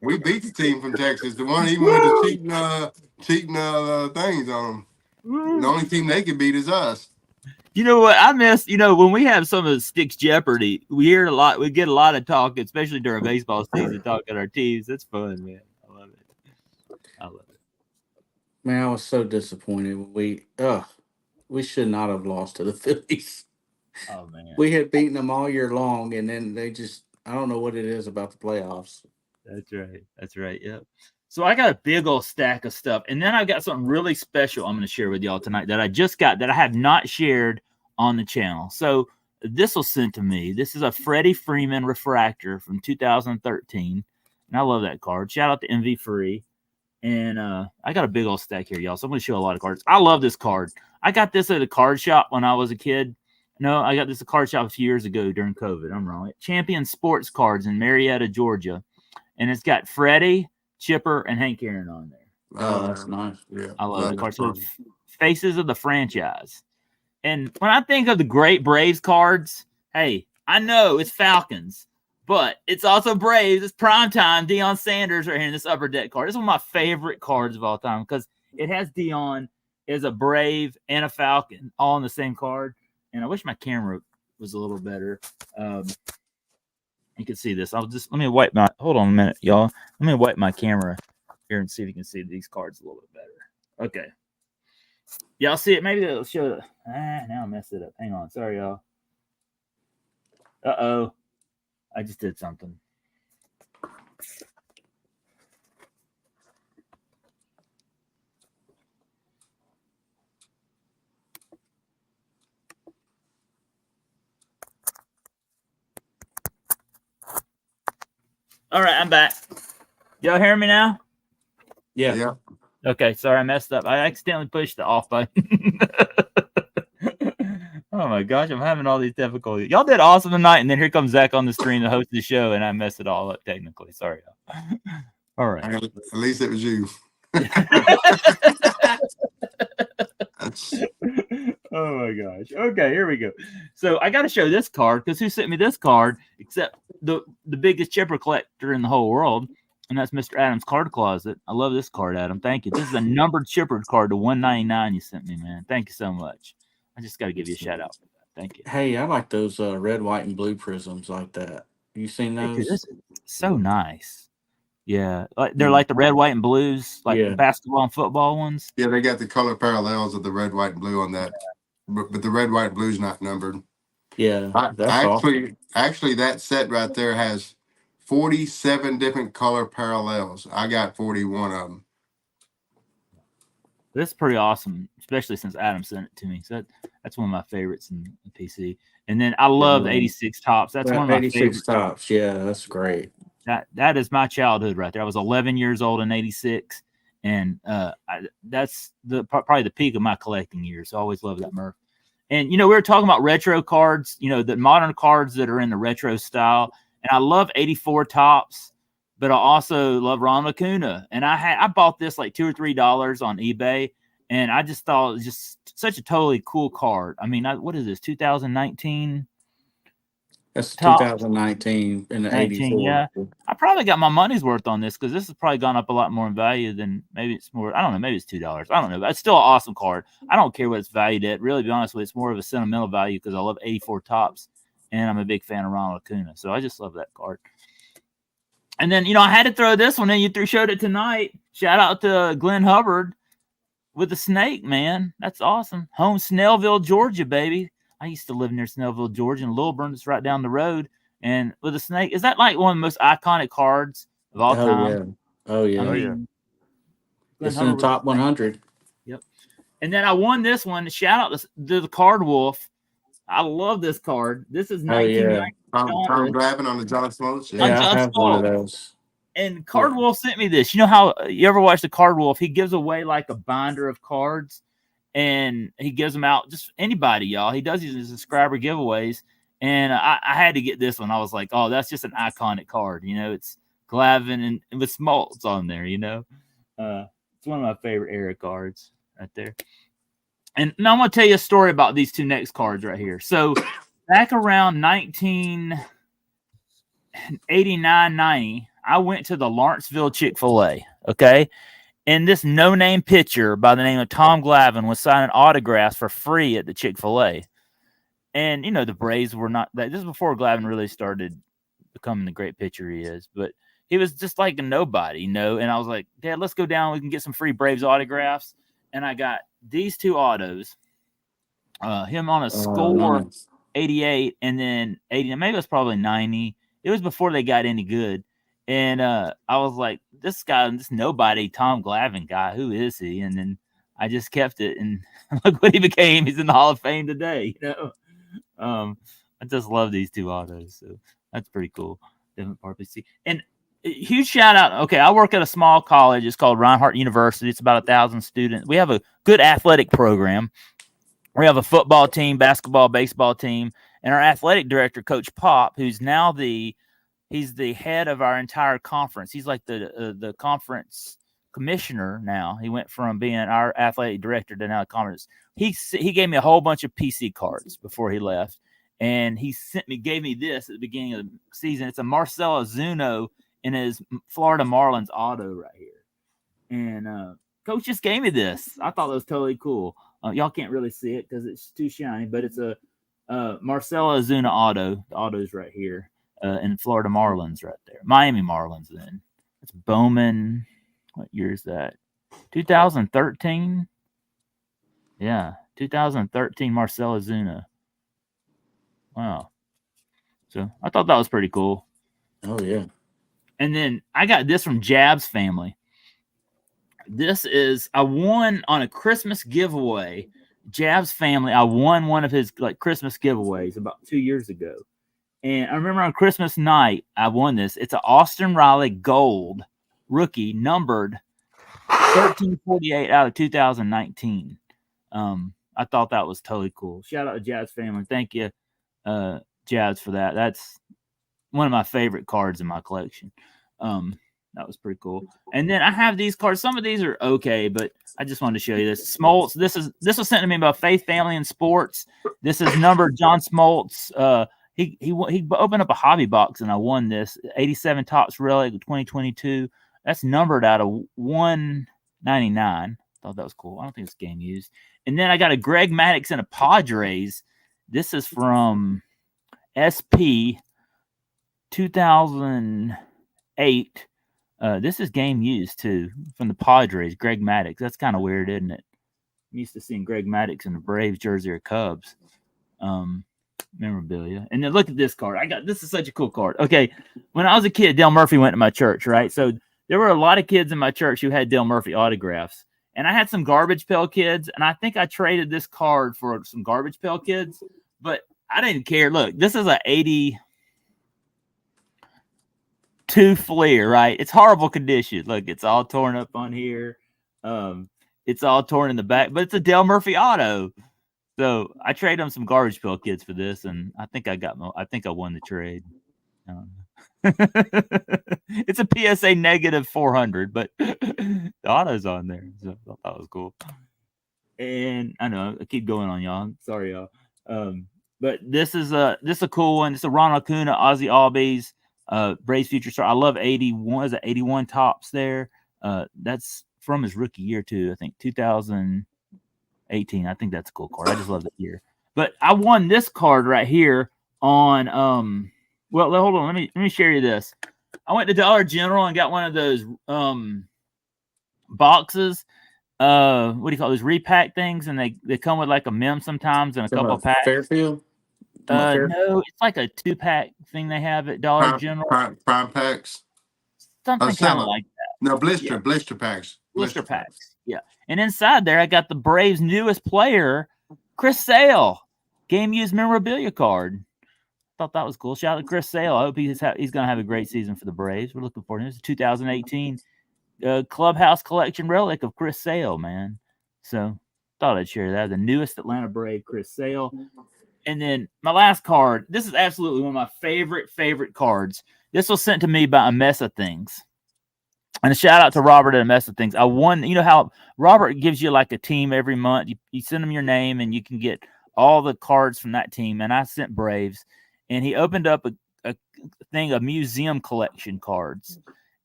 We beat the team from Texas. The one even with the cheating things on them. The only team they can beat is us. You know what I miss? You know, when we have some of the Sticks Jeopardy, we hear a lot. We get a lot of talk, especially during baseball season, talking our teams. That's fun, man. I love it. Man, I was so disappointed when we should not have lost to the Phillies. Oh man, we had beaten them all year long, and then they I don't know what it is about the playoffs. That's right. Yep. So I got a big old stack of stuff, and then I've got something really special I'm going to share with y'all tonight that I just got that I have not shared on the channel. So this was sent to me. This is a Freddie Freeman refractor from 2013, and I love that card. Shout out to MV Free. And I got a big old stack here, y'all. So I'm going to show a lot of cards. I love this card. I got this at a card shop when I was a kid. No, I got this at a card shop a few years ago during COVID. I'm wrong. Champion Sports Cards in Marietta, Georgia. And it's got Freddie, Chipper, and Hank Aaron on there. Oh, that's nice. Yeah, I love that card. So faces of the franchise. And when I think of the great Braves cards, hey, I know it's Falcons, but it's also Braves. It's primetime. Deion Sanders right here in this upper deck card. This is one of my favorite cards of all time because it has Deion as a Brave and a Falcon all in the same card. And I wish my camera was a little better. You can see this. Let me wipe hold on a minute, y'all. Let me wipe my camera here and see if you can see these cards a little bit better. Okay. Y'all see it? Maybe it'll show. Now I messed it up. Hang on. Sorry, y'all. Uh-oh. I just did something. All right, I'm back. Y'all hear me now? Yeah. Okay, sorry, I messed up. I accidentally pushed the off button. Oh my gosh, I'm having all these difficulties. Y'all did awesome tonight, and then here comes Zach on the screen to host the show, and I messed it all up technically. Sorry, y'all. All right. At least it was you. Oh my gosh. Okay, here we go. So I got to show this card because who sent me this card except the biggest chipper collector in the whole world, and that's Mr. Adams Card Closet. I love this card, Adam. Thank you. This is a numbered chipper card to 199 you sent me, man. Thank you so much. I just got to give you a shout out for that. Thank you. Hey, I like those red, white, and blue prisms like that. You seen Hey, dude, those? this is so nice. Yeah, they're Mm. like the red, white, and blues, like Yeah. basketball and football ones. Yeah, they got the color parallels of the red, white, and blue on that, but the red, white, and blue's not numbered. Yeah, I that's awesome. actually that set right there has 47 different color parallels. I got 41 of them. This is pretty awesome, especially since Adam sent it to me. So that's one of my favorites in the PC. And then I love the 86 tops. That's one of my 86 favorites. tops. Yeah, that's great. That is my childhood right there. I was 11 years old in 86, and that's probably the peak of my collecting years. So I always loved that Murph. And we were talking about retro cards, the modern cards that are in the retro style. And I love 84 tops, but I also love Ronald Acuna. And I bought this like $2 or $3 on eBay, and I just thought it was just such a totally cool card. I mean, what is this? 2019. That's Top 2019 in the 19, 84. yeah. I probably got my money's worth on this because this has probably gone up a lot more in value than maybe it's more. I don't know. Maybe it's $2. I don't know. But it's still an awesome card. I don't care what it's valued at. Really, to be honest with you, it's more of a sentimental value because I love 84 tops and I'm a big fan of Ronald Acuna. So I just love that card. And then, I had to throw this one in. You showed it tonight. Shout out to Glenn Hubbard with the snake, man. That's awesome. Home Snellville, Georgia, baby. I used to live near Snellville, Georgia, and Lilburn is right down the road. And with a snake, is that like one of the most iconic cards of all time? Yeah. Oh, yeah. I mean, yeah. Glenn It's in the Hubbard top 100. Yep. And then I won this one. Shout out to the Card Wolf. I love this card. This is 1990. Tom Glavine on the John Smoltz. On Yeah, I John have one of Smoltz. those. And Card Wolf sent me this. You know how you ever watch the Card Wolf? He gives away like a binder of cards, and he gives them out just anybody, y'all. He does these subscriber giveaways, and I had to get this one. I was like, oh, that's just an iconic card. It's Glavine and with Smoltz on there. It's one of my favorite era cards right there. And now I'm going to tell you a story about these two next cards right here. So back around 1989-90, I went to the Lawrenceville Chick-fil-A, okay? And this no-name pitcher by the name of Tom Glavine was signing autographs for free at the Chick-fil-A. And, the Braves were not – this is before Glavine really started becoming the great pitcher he is. But he was just like a nobody, And I was like, Dad, let's go down. We can get some free Braves autographs. And I got these two autos, him on a score 88 and then 80. Maybe it was probably 90. It was before they got any good. And I was like, this guy, this nobody, Tom Glavine guy, who is he? And then I just kept it. And look what he became. He's in the Hall of Fame today. I just love these two autos. So that's pretty cool. Different purpose. And huge shout out. Okay, I work at a small college. It's called Reinhardt University. It's about 1,000 students. We have a good athletic program. We have a football team, basketball, baseball team, and our athletic director, Coach Pop, who's now he's the head of our entire conference. He's like the conference commissioner now. He went from being our athletic director to now the conference. He gave me a whole bunch of PC cards before he left, and he gave me this at the beginning of the season. It's a Marcell Ozuna in his Florida Marlins auto right here. And Coach just gave me this. I thought that was totally cool. Y'all can't really see it because it's too shiny, but it's a Marcell Ozuna auto. The auto's right here in Florida Marlins right there. Miami Marlins then. It's Bowman. What year is that? 2013? Yeah, 2013 Marcell Ozuna. Wow. So I thought that was pretty cool. Oh, yeah. And then I got this from Jab's family. I won on a Christmas giveaway. Jab's family, I won one of his Christmas giveaways about 2 years ago. And I remember on Christmas night, I won this. It's an Austin Riley Gold rookie numbered 1348 out of 2019. I thought that was totally cool. Shout out to Jab's family. Thank you, Jabs, for that. That's one of my favorite cards in my collection. That was pretty cool. And then I have these cards. Some of these are okay, but I just wanted to show you this. Smoltz. This was sent to me by Faith Family and Sports. This is numbered John Smoltz. He opened up a hobby box and I won this 87 Topps Relic 2022. That's numbered out of 199. Thought that was cool. I don't think it's game used. And then I got a Greg Maddux and a Padres This is from SP 2008. This is game used too from the Padres. Greg Maddux. That's kind of weird, isn't it? I'm used to seeing Greg Maddux in the Braves jersey or Cubs. Memorabilia. And then look at this card. This is such a cool card. Okay, when I was a kid, Dale Murphy went to my church, right? So there were a lot of kids in my church who had Dale Murphy autographs. And I had some Garbage Pail Kids, and I think I traded this card for some Garbage Pail Kids, but I didn't care. Look, this is a 82 Fleer, right? It's horrible condition. Look, it's all torn up on here. It's all torn in the back, but it's a Dale Murphy auto. So I traded him some Garbage Pail Kids for this, and I think I won the trade. It's a PSA negative 400, but the auto's on there, so I thought that was cool. And I know I keep going on, y'all. Sorry, y'all. But this is a cool one. It's a Ron Acuna, Ozzie Albies, Braves Future Star. I love 81. Is it 81 tops there? That's from his rookie year too. I think 2018. I think that's a cool card. I just love that year. But I won this card right here on well, hold on. Let me share you this. I went to Dollar General and got one of those boxes. What do you call those repack things? And they come with like a mem sometimes and a couple packs. Fairfield? No, it's like a 2-pack thing they have at Dollar General. Prime packs. Something kind of like that. No, blister packs. Blister packs. Yeah. And inside there, I got the Braves' newest player, Chris Sale, game used memorabilia card. Thought that was cool. Shout out to Chris Sale. I hope he's going to have a great season for the Braves. We're looking forward to this. 2018 Clubhouse Collection relic of Chris Sale, man. So thought I'd share that. The newest Atlanta Brave, Chris Sale. And then my last card. This is absolutely one of my favorite cards. This was sent to me by A Mess of Things. And a shout out to Robert at A Mess of Things. I won. You know how Robert gives you like a team every month. You send him your name and you can get all the cards from that team. And I sent Braves. And he opened up a thing of museum collection cards.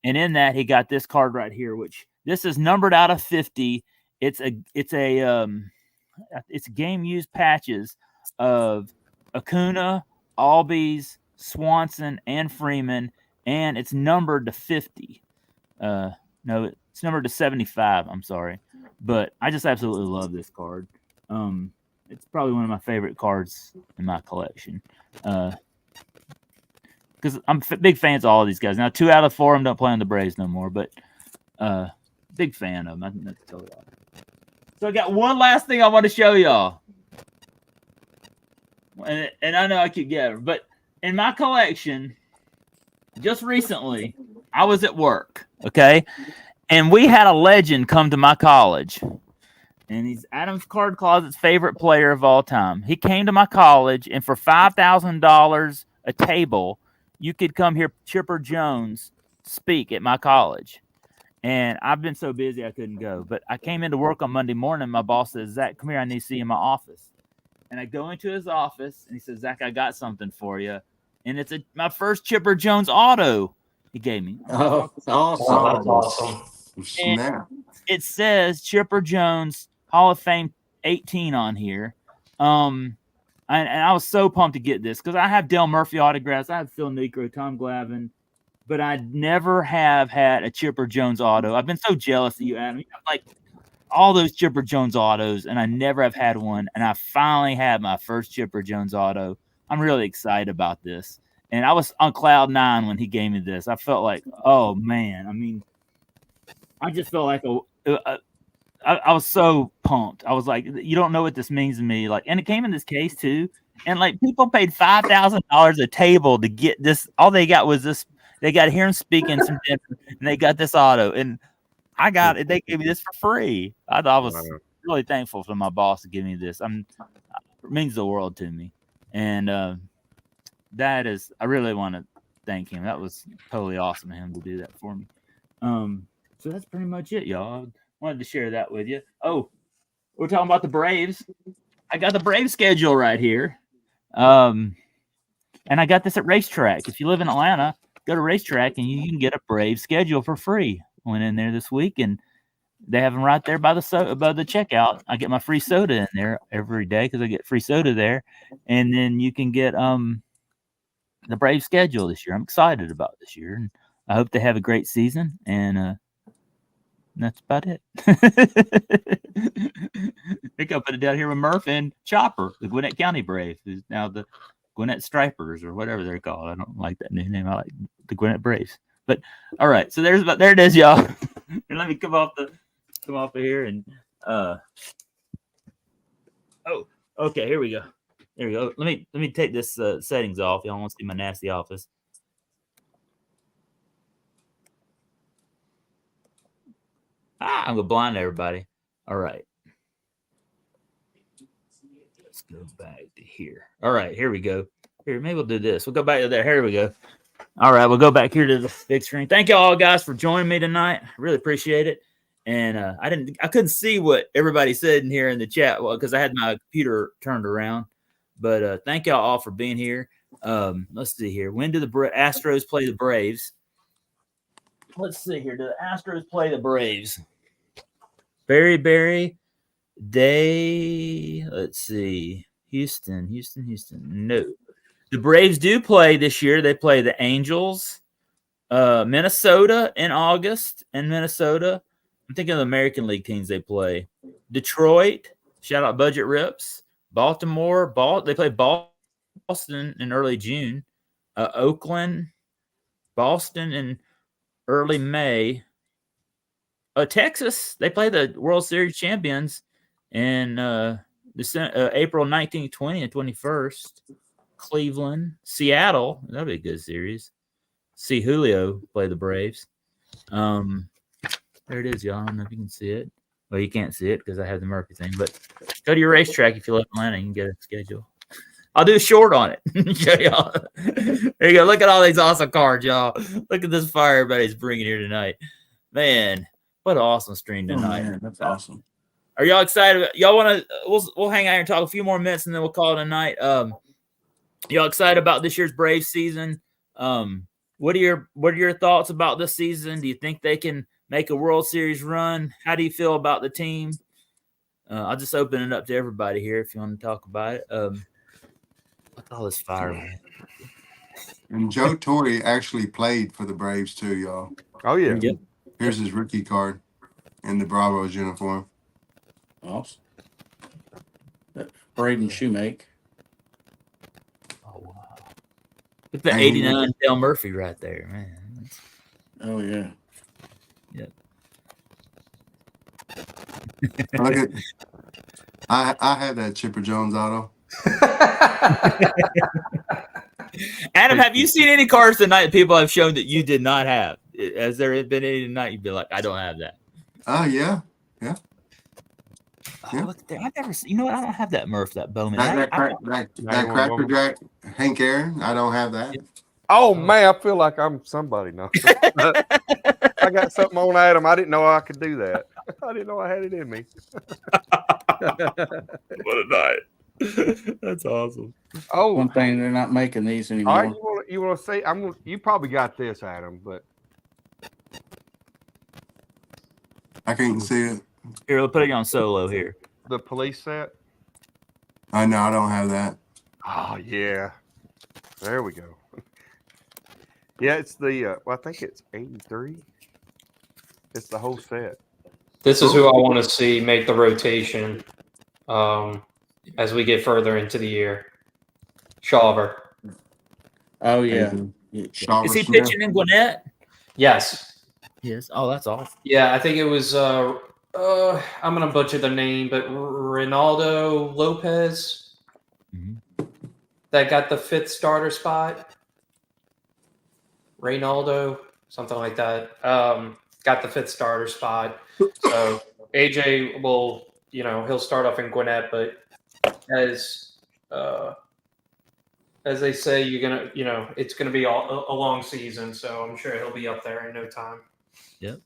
And in that, he got this card right here, which this is numbered out of 50. It's game used patches of Acuna, Albies, Swanson, and Freeman, and it's numbered to 50. No, it's numbered to 75. I'm sorry, but I just absolutely love this card. It's probably one of my favorite cards in my collection. Because I'm big fans of all of these guys. Now, 2 out of 4 of them don't play on the Braves no more, but big fan of them. I think that's totally awesome. So I got one last thing I want to show y'all. And I know I could get it, but in my collection, just recently, I was at work, okay? And we had a legend come to my college. And he's Adam's Card Closet's favorite player of all time. He came to my college, and for $5,000 a table, you could come hear Chipper Jones speak at my college. And I've been so busy I couldn't go. But I came into work on Monday morning. My boss says, Zach, come here. I need to see you in my office. And I go into his office, and he says, Zach, I got something for you. And it's my first Chipper Jones auto he gave me. Oh, awesome. Oh, that's awesome. Snap. It says Chipper Jones Hall of Fame 18 on here. And I was so pumped to get this because I have Dale Murphy autographs. I have Phil Niekro, Tom Glavine, but I never have had a Chipper Jones auto. I've been so jealous of you, Adam. You have like all those Chipper Jones autos, and I never have had one. And I finally had my first Chipper Jones auto. I'm really excited about this. And I was on cloud 9 when he gave me this. I felt like, oh, man. I mean, I just felt like I was so pumped. I was like, you don't know what this means to me. Like, and it came in this case too. And like people paid $5,000 a table to get this. All they got was this. They got to hear him speaking some dinner, and they got this auto. And I got it. They gave me this for free. I was really thankful for my boss to give me this. It means the world to me. And I really want to thank him. That was totally awesome of him to do that for me. So that's pretty much it, y'all. Wanted to share that with you. Oh, we're talking about the Braves. I got the Braves schedule right here. And I got this at Racetrack. If you live in Atlanta, go to Racetrack and you can get a Braves schedule for free. Went in there this week and They have them right there by the checkout. I get my free soda in there every day because I get free soda there, and then you can get the Braves schedule this year. I'm excited about this year, and I hope they have a great season. And that's about it. I think I'll put it down here with Murph and Chopper, the Gwinnett County Braves, who's now the Gwinnett Stripers or whatever they're called. I don't like that new name. I like the Gwinnett Braves. But all right, so there it is, y'all. And let me come off of here and okay, here we go. There we go. Let me take this settings off. Y'all want to see my nasty office. I'm gonna blind everybody. All right. Let's go back to here. All right, here we go. Here, maybe we'll do this. We'll go back to there. Here we go. All right, we'll go back here to the big screen. Thank you all guys for joining me tonight. I really appreciate it. And I couldn't see what everybody said in here in the chat because I had my computer turned around. But thank y'all all for being here. Let's see here. When do the Astros play the Braves? Let's see here. Do the Astros play the Braves? Berry Day. Let's see. Houston. No. The Braves do play this year. They play the Angels, Minnesota in August, and Minnesota. I'm thinking of the American League teams they play. Detroit, shout out Budget Rips. Baltimore, they play Boston in early June. Oakland, Boston in early May. Texas, they play the World Series champions in April 19th, 20th, and 21st. Cleveland, Seattle, that'll be a good series. See Julio play the Braves. There it is, y'all. I don't know if you can see it. Well, you can't see it because I have the Murphy thing, but go to your racetrack if you live in Atlanta. You can get a schedule. I'll do a short on it. Show y'all. There you go. Look at all these awesome cards, y'all. Look at this fire everybody's bringing here tonight. Man, what an awesome stream tonight. Man, that's awesome. Are y'all excited? Y'all want to? We'll hang out here and talk a few more minutes, and then we'll call it a night. Y'all excited about this year's Braves season? What are your thoughts about this season? Do you think they can make a World Series run? How do you feel about the team? I'll just open it up to everybody here if you want to talk about it. Look at all this fire, man. And Joe Torre actually played for the Braves too, y'all. Oh yeah. Yep. Here's his rookie card in the Bravos uniform. Awesome. Braden Shoemake. Oh wow! Look at the '89 Dale Murphy right there, man. Oh yeah. Yep. Look at, I had that Chipper Jones auto. Adam, have you seen any cards tonight that people have shown that you did not have? Has there been any tonight you'd be like, I don't have that? Yeah. Oh, look there. I've never seen. You know what? I don't have that Murph, that Bowman. That Cracker Jack Hank Aaron. I don't have that. Oh man, I feel like I'm somebody now. I got something on Adam. I didn't know I could do that. I didn't know I had it in me. What a night! That's awesome. Oh, One thing, they're not making these anymore. all right, you want to say? You probably got this, Adam, but I can't see it. Here, we'll put it on solo here. the police set. I know I don't have that. Oh yeah, there we go. Yeah, it's the. Well, I think it's 83. It's the whole set. This is who I want to see make the rotation as we get further into the year. Shawver. Oh yeah. Is he pitching in Gwinnett? Yes. Yes. Oh, that's awesome. Yeah, I think it was. I'm gonna butcher the name, but Ronaldo Lopez that got the 5th starter spot. Reynaldo, something like that. Got the 5th starter spot. So AJ will, he'll start off in Gwinnett, but as they say, you're gonna, it's gonna be a long season. So I'm sure he'll be up there in no time. Yep.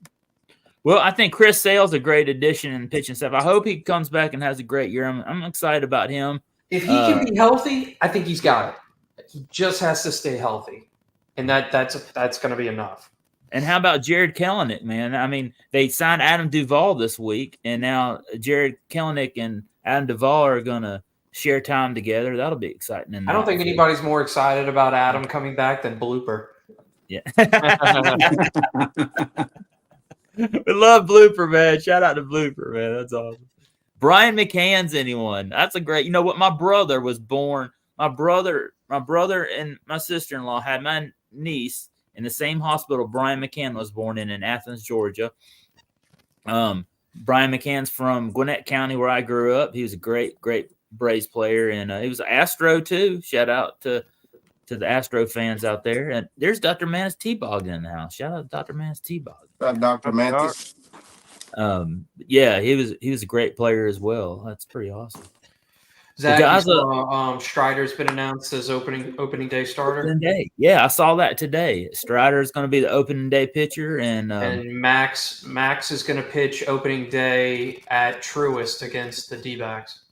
Well, I think Chris Sale's a great addition in pitching stuff. I hope he comes back and has a great year. I'm excited about him. If he can be healthy, I think he's got it. He just has to stay healthy, and that's going to be enough. And how about Jared Kelenic, man? I mean, they signed Adam Duvall this week, and now Jared Kelenic and Adam Duvall are going to share time together. That'll be exciting. I don't think anybody's more excited about Adam coming back than Blooper. Yeah. We love Blooper, man. Shout out to Blooper, man. That's awesome. Brian McCann's anyone. That's a great. You know what? My brother was born. My brother and my sister-in-law had my niece in the same hospital Brian McCann was born in Athens, Georgia. Brian McCann's from Gwinnett County, where I grew up. He was a great Braves player, and he was an Astro too. Shout out to the Astro fans out there. And there's Dr. Manus T-Bog in the house. Shout out to Dr. Manus T-Bog. Dr. Mantis. Yeah, he was a great player as well. That's pretty awesome. Zach, Strider's been announced as opening day starter. Opening day. Yeah, I saw that today. Strider is going to be the opening day pitcher, and Max is going to pitch opening day at Truist against the D-backs.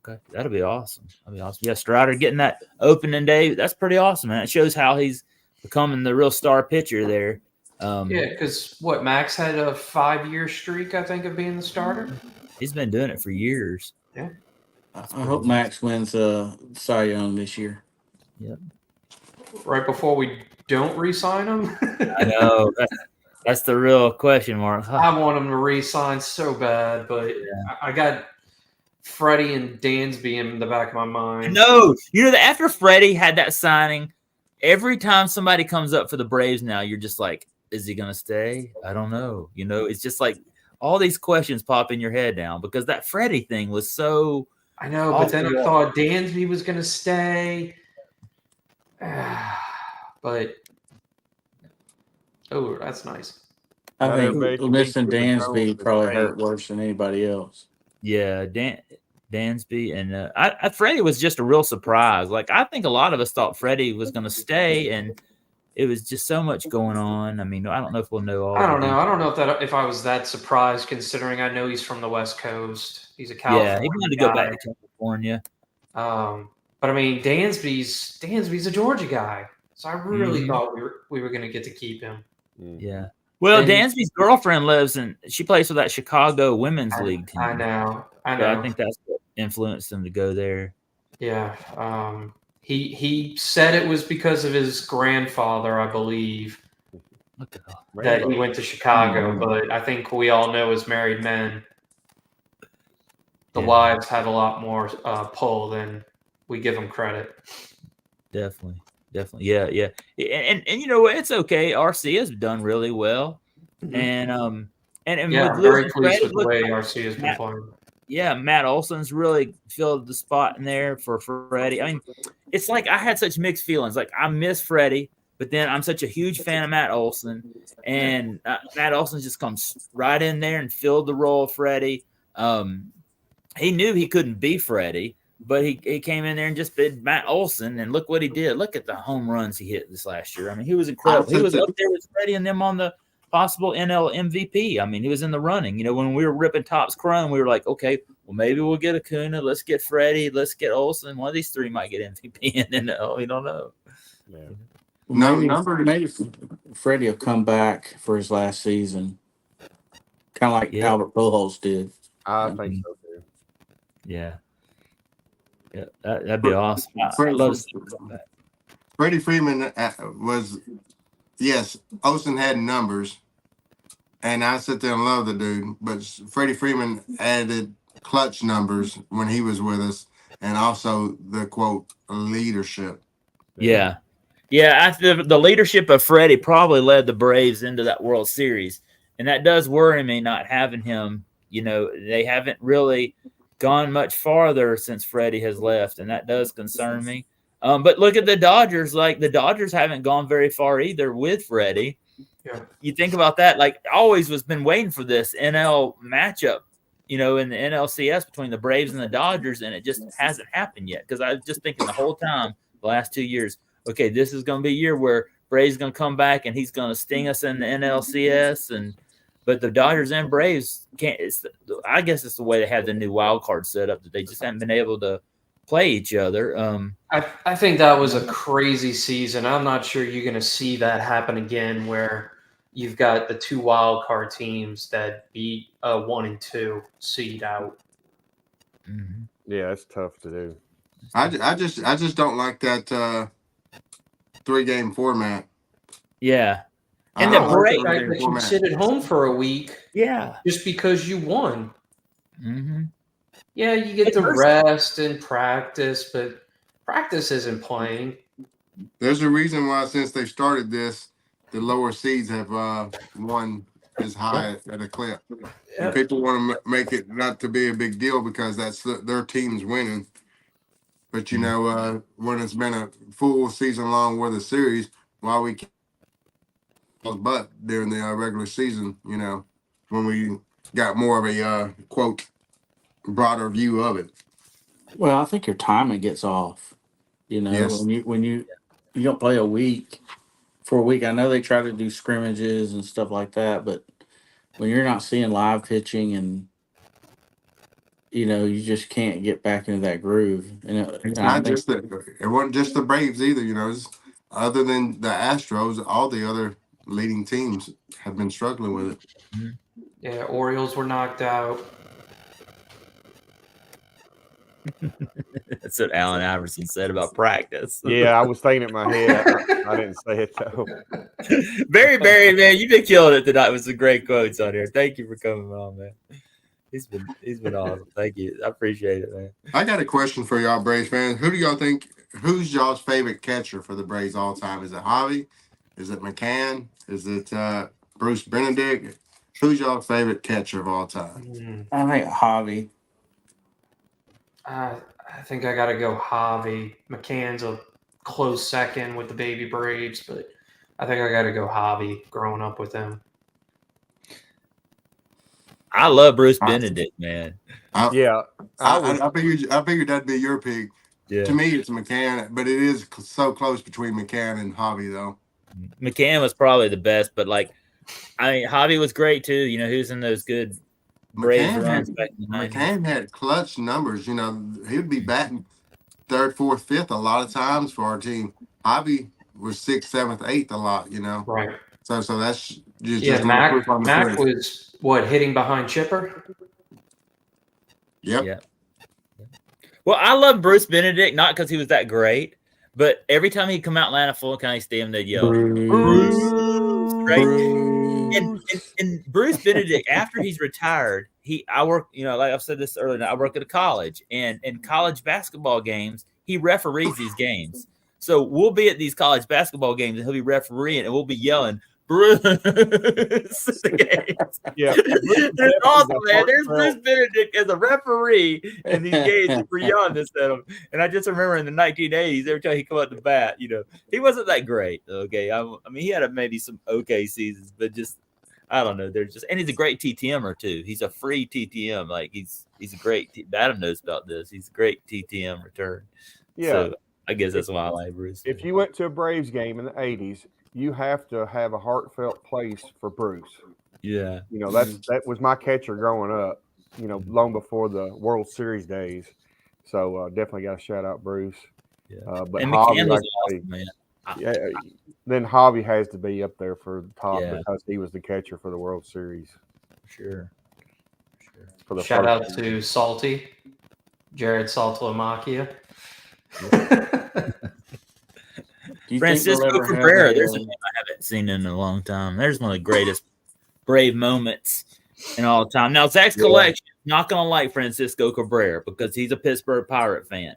Okay, that'll be awesome. Yeah, Strider getting that opening day. That's pretty awesome, man. It shows how he's becoming the real star pitcher there. Yeah, because Max had a 5-year streak, I think, of being the starter. He's been doing it for years. Yeah. I hope Max wins Cy Young this year. Yep. Right before we don't re-sign him. I know. That's the real question mark. I want him to re-sign so bad, but I got Freddie and Dansby in the back of my mind. No, you know that after Freddie had that signing, every time somebody comes up for the Braves now, you're just like, is he going to stay? I don't know. You know, it's just like all these questions pop in your head now because that Freddie thing was so. I know, but then I thought Dansby was going to stay. But, that's nice. I think missing Dansby probably hurt worse than anybody else. Yeah, Dansby and Freddie was just a real surprise. Like I think a lot of us thought Freddie was going to stay, and it was just so much going on. I mean, I don't know if we'll know all. I don't know. I don't know if I was that surprised, considering I know he's from the West Coast. He's a California. Yeah, he wanted to go back to California. But I mean, Dansby's a Georgia guy, so I really thought we were going to get to keep him. Yeah. Well, Dansby's girlfriend she plays for that Chicago Women's League team. I know. So I think that's what influenced him to go there. Yeah. He said it was because of his grandfather, I believe, that he went to Chicago. But I think we all know as married men, the wives have a lot more pull than we give them credit. Definitely. Yeah. And you know what? It's okay. RC has done really well. And I'm very pleased with the way RC has been playing. Yeah, Matt Olson's really filled the spot in there for Freddie. I mean, it's like I had such mixed feelings. Like I miss Freddie, but then I'm such a huge fan of Matt Olson, and Matt Olson just comes right in there and filled the role of Freddie. He knew he couldn't be Freddie, but he came in there and just did Matt Olson, and look what he did. Look at the home runs he hit this last year. I mean, he was incredible. He was up there with Freddie and them on the possible NL MVP. I mean, he was in the running. You know, when we were ripping Topps Chrome, we were like, okay, well, maybe we'll get Acuna. Let's get Freddie. Let's get Olson. One of these three might get MVP, and then we don't know. Yeah. Maybe Freddie will come back for his last season, kind of like Albert Pujols did. I think so too. Yeah, that'd be awesome. I'd love to see that. Freddie Freeman was. Yes, Olsen had numbers, and I sit there and love the dude. But Freddie Freeman added clutch numbers when he was with us, and also the quote leadership. Yeah. The leadership of Freddie probably led the Braves into that World Series, and that does worry me not having him. You know, they haven't really gone much farther since Freddie has left, and that does concern me. But look at the Dodgers. Like the Dodgers haven't gone very far either with Freddie. Yeah. You think about that. Like always been waiting for this NL matchup, you know, in the NLCS between the Braves and the Dodgers, and it just hasn't happened yet. Because I was just thinking the whole time, the last 2 years, okay, this is going to be a year where Braves going to come back and he's going to sting us in the NLCS, but the Dodgers and Braves can't. I guess it's the way they have the new wild card set up that they just haven't been able to play each other. I think that was a crazy season. I'm not sure you're going to see that happen again where you've got the 2 wild card teams that beat a 1 and 2 seed out. Mm-hmm. Yeah, it's tough to do. I just don't like that 3-game format. Yeah. I And don't the like break. the Right, 3-game that you format. sit at home for a week Yeah. just because you won. Mm-hmm. Yeah, you get It to hurts. rest and practice, but practice isn't playing. There's a reason why since they started this, the lower seeds have won as high at a clip. And people want to make it not to be a big deal because that's their team's winning. But you know, when it's been a full season long World Series, why we can't but during the regular season, you know, when we got more of a quote broader view of it. Well, I think your timing gets off. You know, Yes. when you don't play a week for a week. I know they try to do scrimmages and stuff like that, but when you're not seeing live pitching and you just can't get back into that groove. It's I not think just it wasn't just the Braves either, you know. Other than the Astros, all the other leading teams have been struggling with it. Yeah, Orioles were knocked out. That's what Allen Iverson said about practice. Yeah, I was thinking in my head. I didn't say it though. Barry, man, you've been killing it tonight with some great quotes on here. Thank you for coming on, man. He's been awesome. Thank you. I appreciate it, man. I got a question for y'all Braves fans. Who do y'all think? Who's y'all's favorite catcher for the Braves all time? Is it Javi? Is it McCann? Is it Bruce Benedict? Who's y'all's favorite catcher of all time? I think Javi. I think I got to go Javi. McCann's a close second with the baby Braves, but I think I got to go Javi growing up with him. I love Bruce Benedict, man. I figured that'd be your pick. Yeah. To me, it's McCann, but it is so close between McCann and Javi, though. McCann was probably the best, but Javi was great too. You know, he was in those good Braves runs back in the 90s. McCann had clutch numbers. You know, he would be batting 3rd, 4th, 5th a lot of times for our team. Javi was 6th, 7th, 8th a lot. You know, right? So that's just Mac was what, hitting behind Chipper? Yep. Yeah. Well, I love Bruce Benedict, not because he was that great, but every time he'd come out Atlanta Fulton County Stadium, they'd yell, Bruce. Right? And Bruce Benedict, after he's retired, I work, you know, like I've said this earlier, I work at a college, and in college basketball games, he referees these games. So we'll be at these college basketball games, and he'll be refereeing, and we'll be yelling, Bruce. Yeah, it's awesome, man. There's Bruce Benedict as a referee in these games. We're yelling this at him, and I just remember in the 1980s, every time he come out to bat, you know, he wasn't that great. Okay, I mean, he had maybe some okay seasons, but just I don't know. There's just, and he's a great TTMer too. He's a free TTM. Like he's a great. Adam knows about this. He's a great TTM return. Yeah, so I guess that's why I like Bruce. If you went to a Braves game in the 80s, you have to have a heartfelt place for Bruce. Yeah. You know, that was my catcher growing up, you know, long before the World Series days. So definitely got to shout out Bruce. Yeah. But and Javi, McCann was awesome, man. Yeah, then Javi has to be up there for the top because he was the catcher for the World Series. Sure. For the Shout out to Salty, Jared Saltalamacchia. Francisco Cabrera, there's a name I haven't seen in a long time. There's one of the greatest Brave moments in all time. Now, Zach's collection, not going to like Francisco Cabrera because he's a Pittsburgh Pirate fan.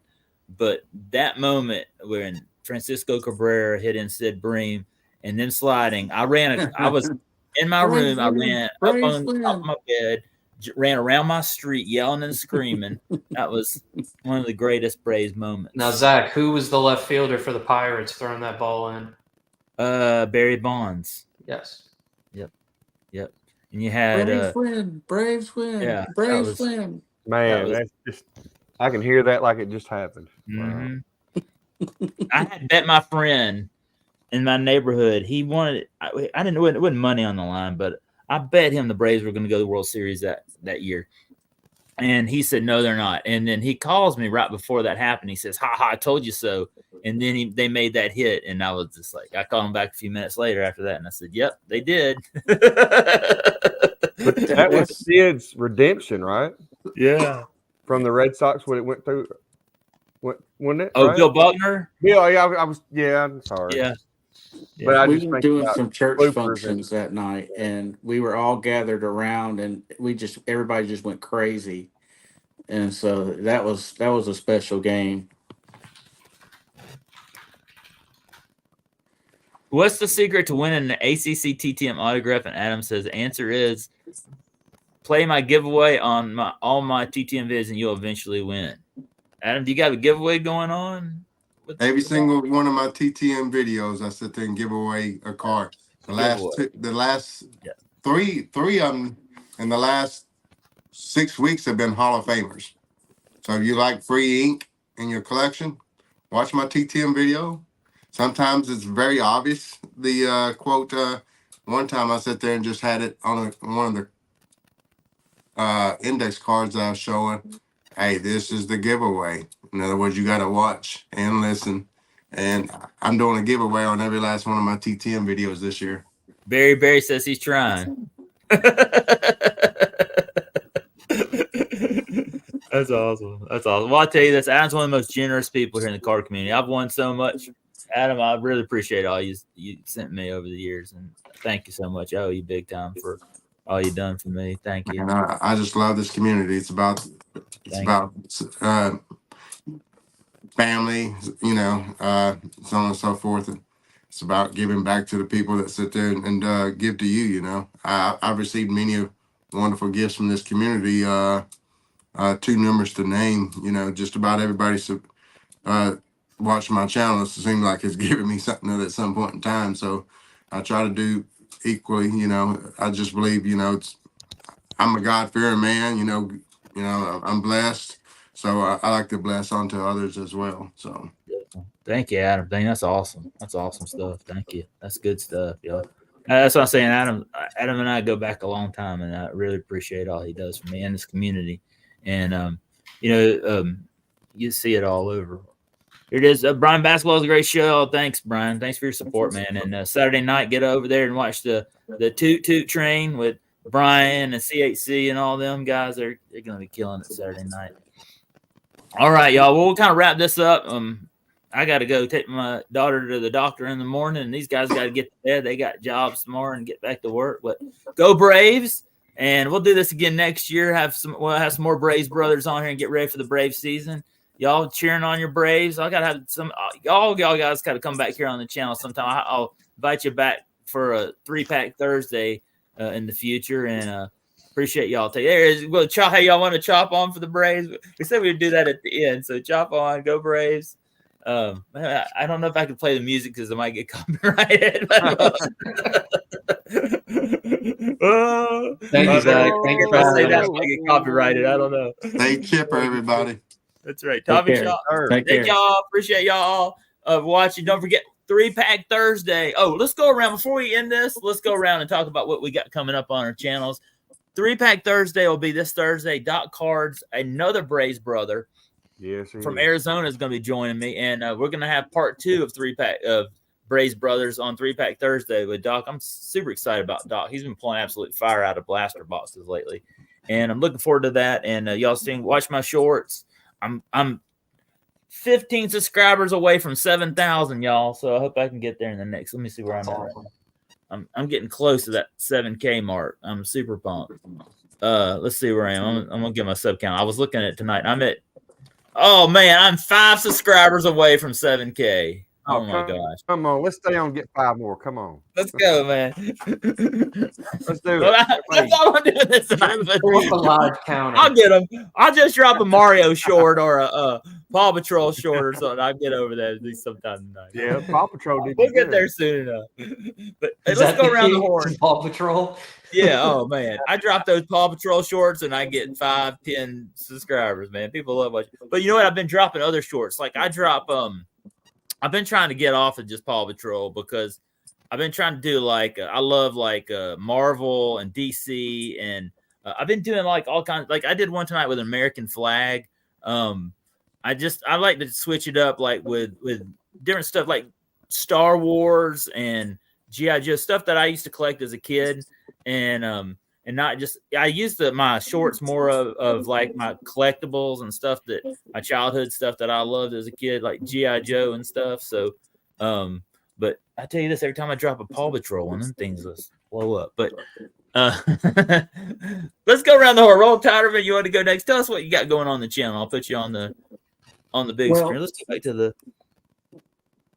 But that moment when Francisco Cabrera hit in Sid Bream and then sliding, I was in my room. I ran up on top of my bed, ran around my street yelling and screaming. That was one of the greatest Braves moments. Now, Zach, who was the left fielder for the Pirates throwing that ball in? Barry Bonds. Yes. Yep. And you had Braves win. Yeah, Braves win. Man, that's just, I can hear that like it just happened. Mm-hmm. Wow. I had bet my friend in my neighborhood. He wanted. I didn't know it wasn't money on the line, but I bet him the Braves were going to go to the World Series that year. And he said, no, they're not. And then he calls me right before that happened. He says, ha ha, I told you so. And then they made that hit. And I was just like, I called him back a few minutes later after that. And I said, yep, they did. But that was Sid's redemption, right? Yeah. From the Red Sox when it went through. Wasn't it? Oh, right? Bill Buckner? Bill, yeah, I'm sorry. Yeah. But I We just were think doing about some church bloopers functions that night, and we were all gathered around, and everybody just went crazy, and so that was a special game. What's the secret to winning the ACC TTM autograph? And Adam says, the answer is play my giveaway on all my TTM vids, and you'll eventually win. Adam, do you got a giveaway going on? Every single one of my TTM videos, I sit there and give away a card. The last three of them in the last 6 weeks have been Hall of Famers. So if you like free ink in your collection, watch my TTM video. Sometimes it's very obvious. The quote, one time I sat there and just had it on one of the index cards that I was showing. Hey, this is the giveaway. In other words, you got to watch and listen. And I'm doing a giveaway on every last one of my TTM videos this year. Barry says he's trying. That's awesome. That's awesome. Well, I'll tell you this. Adam's one of the most generous people here in the card community. I've won so much. Adam, I really appreciate all you sent me over the years. And thank you so much. I owe you big time for all you've done for me. Thank you. And I just love this community. It's about family, so on and so forth. It's about giving back to the people that sit there and give to you. I've received many wonderful gifts from this community, too numerous to name. Just about everybody watching my channel. It seems like it's giving me something at some point in time. So I try to do equally. I just believe, I'm a God-fearing man. I'm blessed. So I like to bless onto others as well. So thank you, Adam. That's awesome. That's awesome stuff. Thank you. That's good stuff, y'all. That's what I'm saying. Adam and I go back a long time, and I really appreciate all he does for me and this community. And you see it all over. Here it is. Brian, basketball is a great show. Thanks, Brian. Thanks for your support, man. And Saturday night, get over there and watch the Toot Train with Brian and CHC and all them guys. They're going to be killing it Saturday night. All right, y'all. Well, we'll kind of wrap this up. I got to go take my daughter to the doctor in the morning, and these guys got to get to bed. They got jobs tomorrow and get back to work. But go Braves! And we'll do this again next year. We'll have some more Braves brothers on here and get ready for the Braves season. Y'all cheering on your Braves. I got to have some. Y'all guys got to come back here on the channel sometime. I'll invite you back for a 3-pack Thursday in the future, and appreciate y'all. Hey, y'all want to chop on for the Braves? We said we'd do that at the end. So chop on, go Braves. I don't know if I can play the music because it might get copyrighted. Thank you, Zach. Thank you for say that might get copyrighted. I don't know. Stay chipper, everybody. That's right. Tommy Shaw. Thank y'all. Appreciate y'all watching. Don't forget 3-pack Thursday. Oh, let's go around before we end this. Let's go around and talk about what we got coming up on our channels. 3-pack Thursday will be this Thursday. Doc Cards, another Braves brother from Arizona is going to be joining me, and we're going to have part 2 of 3-pack of Braves brothers on 3-pack Thursday with Doc. I'm super excited about Doc. He's been pulling absolute fire out of blaster boxes lately, and I'm looking forward to that. And y'all watch my shorts. I'm 15 subscribers away from 7,000, y'all. So I hope I can get there in the next. Let me see where I'm at right now. I'm getting close to that 7K mark. I'm super pumped. Let's see where I am. I'm gonna get my sub count. I was looking at it tonight. I'm 5 subscribers away from 7K. Oh my gosh! Come on, let's stay on and get 5 more. Come on, let's go, man. Let's do it. That's all I'm doing this time. A live counter. I'll get them. I'll just drop a Mario short or a Paw Patrol short or something. I'll get over that at least sometime tonight. Yeah, Paw Patrol. We'll get there soon enough. But hey, let's go around the horn. Paw Patrol. Yeah. Oh man, I drop those Paw Patrol shorts and I get 5, 10 subscribers. Man, people love watching. But you know what? I've been dropping other shorts. Like I drop. I've been trying to get off of just Paw Patrol because I've been trying to do I love Marvel and DC and I've been doing like all kinds. Like I did one tonight with an American flag. I like to switch it up, like with different stuff, like Star Wars and GI Joe stuff that I used to collect as a kid, and not just I used my shorts more of like my collectibles and stuff that my childhood stuff that I loved as a kid, like GI Joe and stuff. So, but I tell you this, every time I drop a Paw Patrol one, them things just blow up. But let's go around the horn. Rolltiderman, you want to go next? Tell us what you got going on the channel. I'll put you on the big screen. Let's get back to the.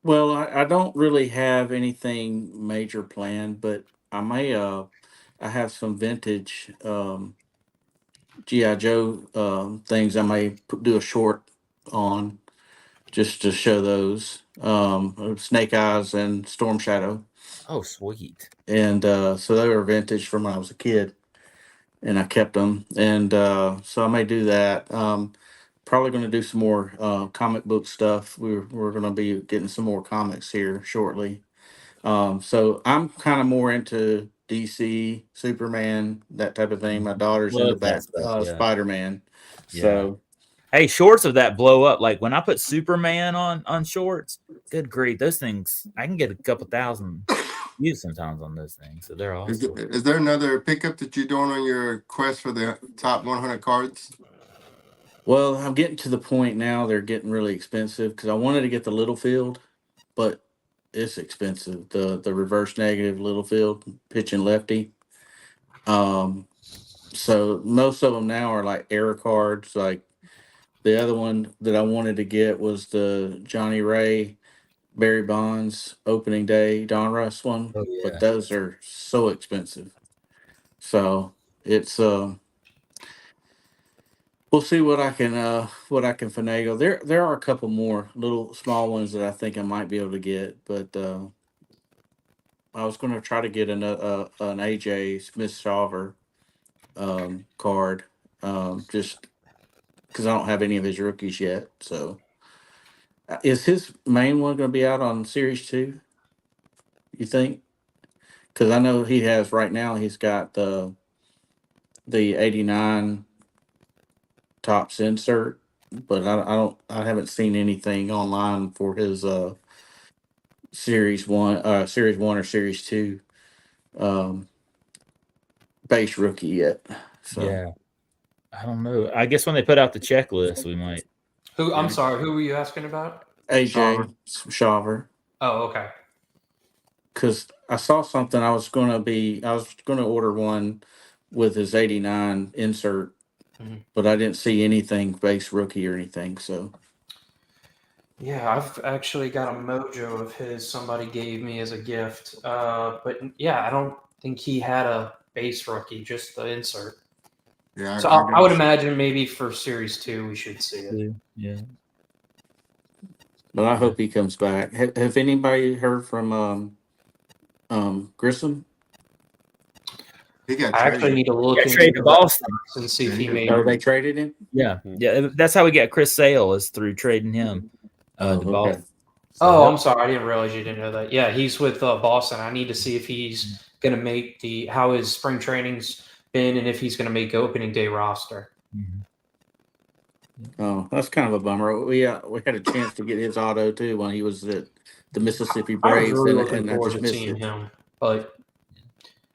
Well, I don't really have anything major planned, but I may I have some vintage GI Joe things I may do a short on just to show those Snake Eyes and Storm Shadow, Oh, sweet. and so they were vintage from when I was a kid, and I kept them, and so I may do that. Probably going to do some more comic book stuff. We're going to be getting some more comics here shortly. So I'm kind of more into DC, Superman, that type of thing. My daughter's into Love that stuff, yeah. Spider-Man. Yeah. So Hey, shorts of that blow up. Like when I put Superman on shorts, good grief, those things I can get a couple thousand views sometimes on those things. So they're awesome. Is there another pickup that you're doing on your quest for the top 100 cards? well, I'm getting to the point now. They're getting really expensive because I wanted to get the Littlefield, but it's expensive. The reverse negative Littlefield pitching lefty. So most of them now are like error cards. Like the other one that I wanted to get was the Johnny Ray, Barry Bonds opening day Donruss one, Oh, yeah. but those are so expensive. So it's we'll see what I can finagle. There are a couple more little small ones that I think I might be able to get, but I was going to try to get an AJ Smith-Shawver card, just because I don't have any of his rookies yet. So, is his main one going to be out on Series 2? You think? Because I know he has right now. He's got the '89 Topps insert, but I haven't seen anything online for his Series 1 or Series 2 base rookie yet. So Yeah. I don't know. I guess when they put out the checklist, we might. I'm sorry. Who were you asking about? AJ Shawver. Oh, okay. Because I saw something. I was going to order one with his '89 insert, but I didn't see anything base rookie or anything. So Yeah, I've actually got a mojo of his somebody gave me as a gift. But yeah, I don't think he had a base rookie, just the insert. Yeah. So I would imagine maybe for Series 2 we should see it. Yeah. but I hope he comes back. Have anybody heard from Grissom? He got I actually traded. need to look Yeah, into trade to Boston. and see if he Yeah. made. Oh, they traded him. Yeah. That's how we got Chris Sale, is through trading him to okay. Boston. Oh, I'm sorry. I didn't realize you didn't know that. Yeah, he's with Boston. I need to see if he's going to make how his spring training's been and if he's going to make opening day roster. Mm-hmm. Oh, that's kind of a bummer. We had a chance to get his auto too when he was at the Mississippi I Braves, was really and looking I forward just to missed seeing it. him. But,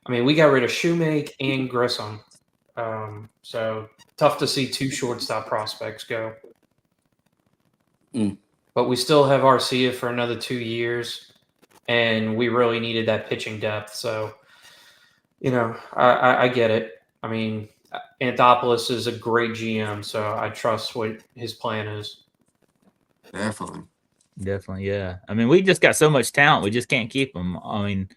I mean, we got rid of Shoemake and Grissom. So, tough to see two shortstop prospects go. But we still have Arcia for another 2 years, and we really needed that pitching depth. So, I get it. I mean, Anthopoulos is a great GM, so I trust what his plan is. Definitely, yeah. I mean, we just got so much talent, we just can't keep them. I mean,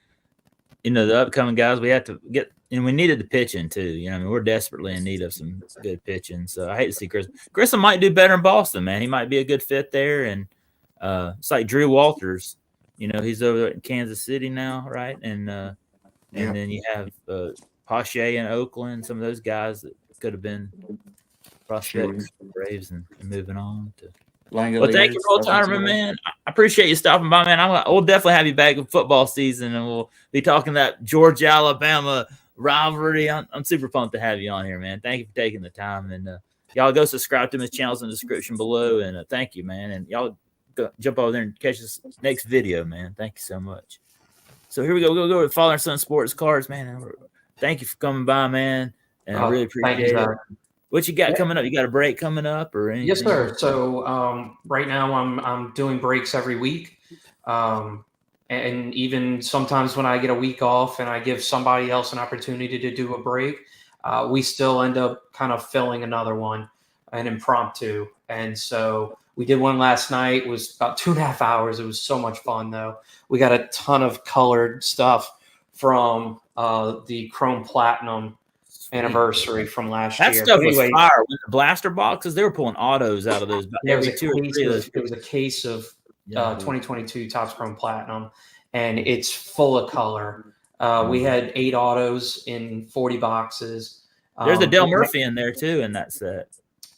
the upcoming guys we have to get, and we needed the pitching too. I mean, we're desperately in need of some good pitching. So I hate to see Grissom might do better in Boston, man. He might be a good fit there, and it's like Drew Walters. He's over in Kansas City now, right? And then you have Pache in Oakland. Some of those guys that could have been prospects for the Braves and moving on to. Well, thank you, Rolltiderman, man. I appreciate you stopping by, man. We'll definitely have you back in football season, and we'll be talking that Georgia, Alabama rivalry. I'm super pumped to have you on here, man. Thank you for taking the time, and y'all go subscribe to his channels in the description below. And thank you, man. And y'all go jump over there and catch this next video, man. Thank you so much. So here we go. We'll go with Father and Son Sports Cards, man. Thank you for coming by, man. And I really appreciate it. What you got coming up? You got a break coming up or anything? Yes, sir. So right now I'm doing breaks every week. And even sometimes when I get a week off and I give somebody else an opportunity to do a break, we still end up kind of filling another one, an impromptu. And so we did one last night. It was about 2.5 hours. It was so much fun, though. We got a ton of colored stuff from the Chrome Platinum anniversary from last year. That stuff was fire. With the blaster boxes, they were pulling autos out of those. It was a case of 2022 Topps Chrome Platinum, and it's full of color. We had 8 autos in 40 boxes. There's a Del Murphy in there too in that set.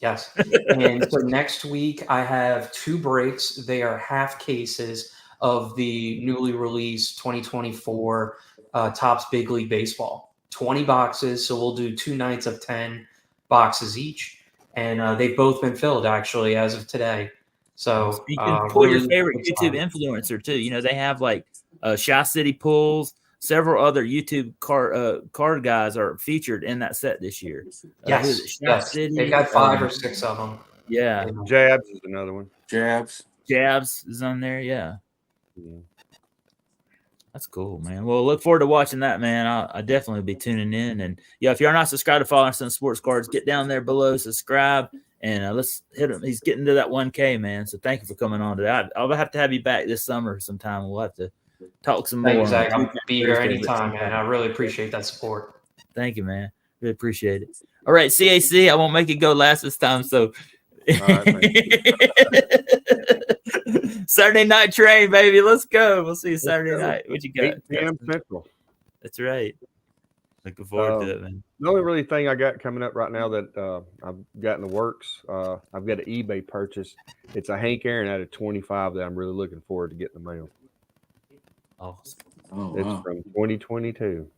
Yes. And so next week I have 2 breaks. They are half cases of the newly released 2024 Topps Big League Baseball. 20 boxes. So we'll do 2 nights of 10 boxes each. And they've both been filled actually as of today. So you can pull your favorite YouTube influencer too. You know, they have like Shy City Pulls. Several other YouTube card guys are featured in that set this year. Yes. They got 5 or 6 of them. Yeah. Jabs is another one. Jabs is on there. Yeah. That's cool, man. Well, look forward to watching that, man. I definitely be tuning in. And yeah, if you're not subscribed to Father and Son Sports Cards, get down there below, subscribe, and let's hit him. He's getting to that 1K, man. So thank you for coming on today. I'll have to have you back this summer sometime. We'll have to talk some more. Zach. I'll be here anytime, man. I really appreciate that support. Thank you, man. Really appreciate it. All right, CAC. I won't make it go last this time. So Saturday night train, baby. Let's go. We'll see you Saturday night. What you got? 8 p.m. Central. That's right. Looking forward to it, man. The only really thing I got coming up right now that I've got in the works, I've got an eBay purchase. It's a Hank Aaron out of 25 that I'm really looking forward to getting in the mail. Awesome. It's from 2022.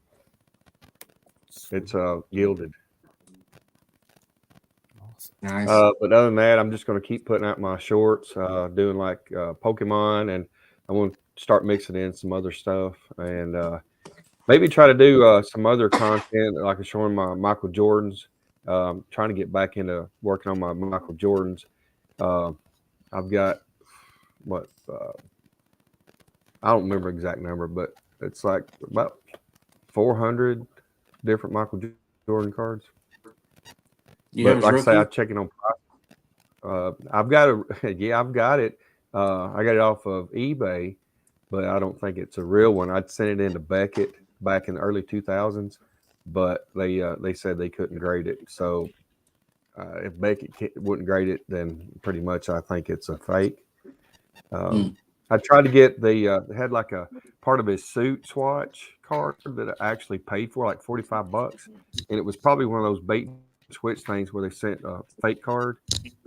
It's gilded. Nice. But other than that, I'm just going to keep putting out my shorts, doing like Pokemon, and I want to start mixing in some other stuff, and maybe try to do some other content, like showing my Michael Jordans. Trying to get back into working on my Michael Jordans. I've got I don't remember the exact number, but it's like about 400 different Michael Jordan cards. But like I say, I'm checking on price. I've got it. I got it off of eBay, but I don't think it's a real one. I'd sent it into Beckett back in the early 2000s, but they said they couldn't grade it. So if Beckett wouldn't grade it, then pretty much I think it's a fake. I tried to get they had like a part of his suit swatch card that I actually paid for like $45, and it was probably one of those bait and switch things where they sent a fake card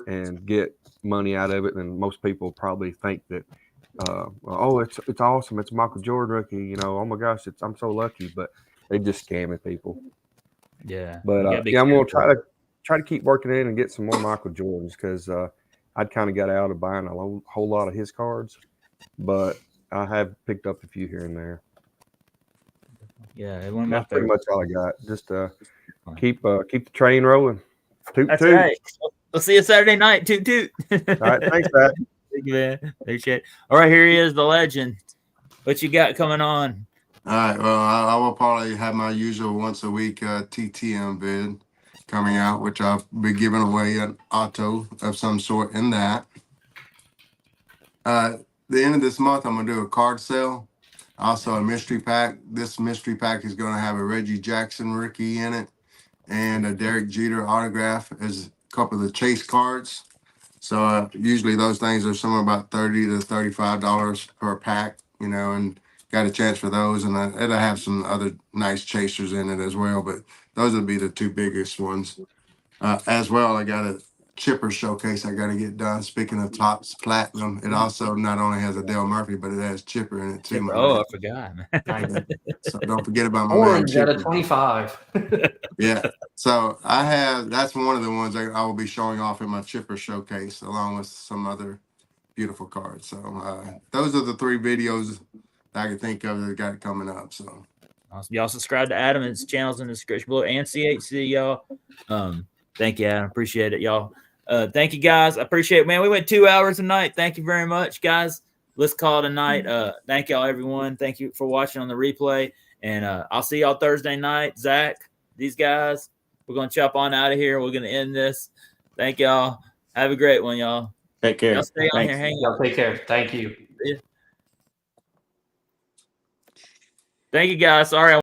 and get money out of it. And most people probably think that, oh, it's awesome, it's Michael Jordan rookie, you know, oh my gosh, I'm so lucky, but they just scamming people. Yeah, but I'm gonna try to keep working in and get some more Michael Jordans because I'd kind of got out of buying a whole lot of his cards, but I have picked up a few here and there. Yeah, that's pretty much all I got. Just keep the train rolling. Toot, that's toot. Right. We'll see you Saturday night. Toot toot. All right, thanks, Pat. Thank you, man. Appreciate it. All right, here he is, the legend. What you got coming on? All right. Well, I will probably have my usual once a week TTM vid coming out, which I'll be giving away an auto of some sort in that. The end of this month, I'm gonna do a card sale. Also a mystery pack. This mystery pack is going to have a Reggie Jackson rookie in it and a Derek Jeter autograph as a couple of the chase cards. So usually those things are somewhere about $30 to $35 per pack, you know, and got a chance for those. And it'll have some other nice chasers in it as well. But those will be the 2 biggest ones. As well, I got chipper showcase I got to get done. Speaking of Topps Platinum, it also not only has a Dale Murphy, but it has chipper in it too. Chipper. my Oh, man. I forgot. Nice. So don't forget about my Orange man out of Chipper. 25. Yeah. So that's one of the ones I will be showing off in my chipper showcase, along with some other beautiful cards. So those are the 3 videos that I can think of that got coming up. So Awesome. Y'all subscribe to Adam and his channels in the description below, and CHC, y'all. Thank you, Adam. Appreciate it, y'all. Thank you, guys. I appreciate it, man. We went 2 hours tonight. Thank you very much, guys. Let's call it a night. Thank y'all, everyone. Thank you for watching on the replay. And I'll see y'all Thursday night. Zach, these guys, we're going to chop on out of here. We're going to end this. Thank y'all. Have a great one, y'all. Take care. Y'all stay on Thanks. here. Hang Y'all take care. Thank you. Thank you, guys. Sorry.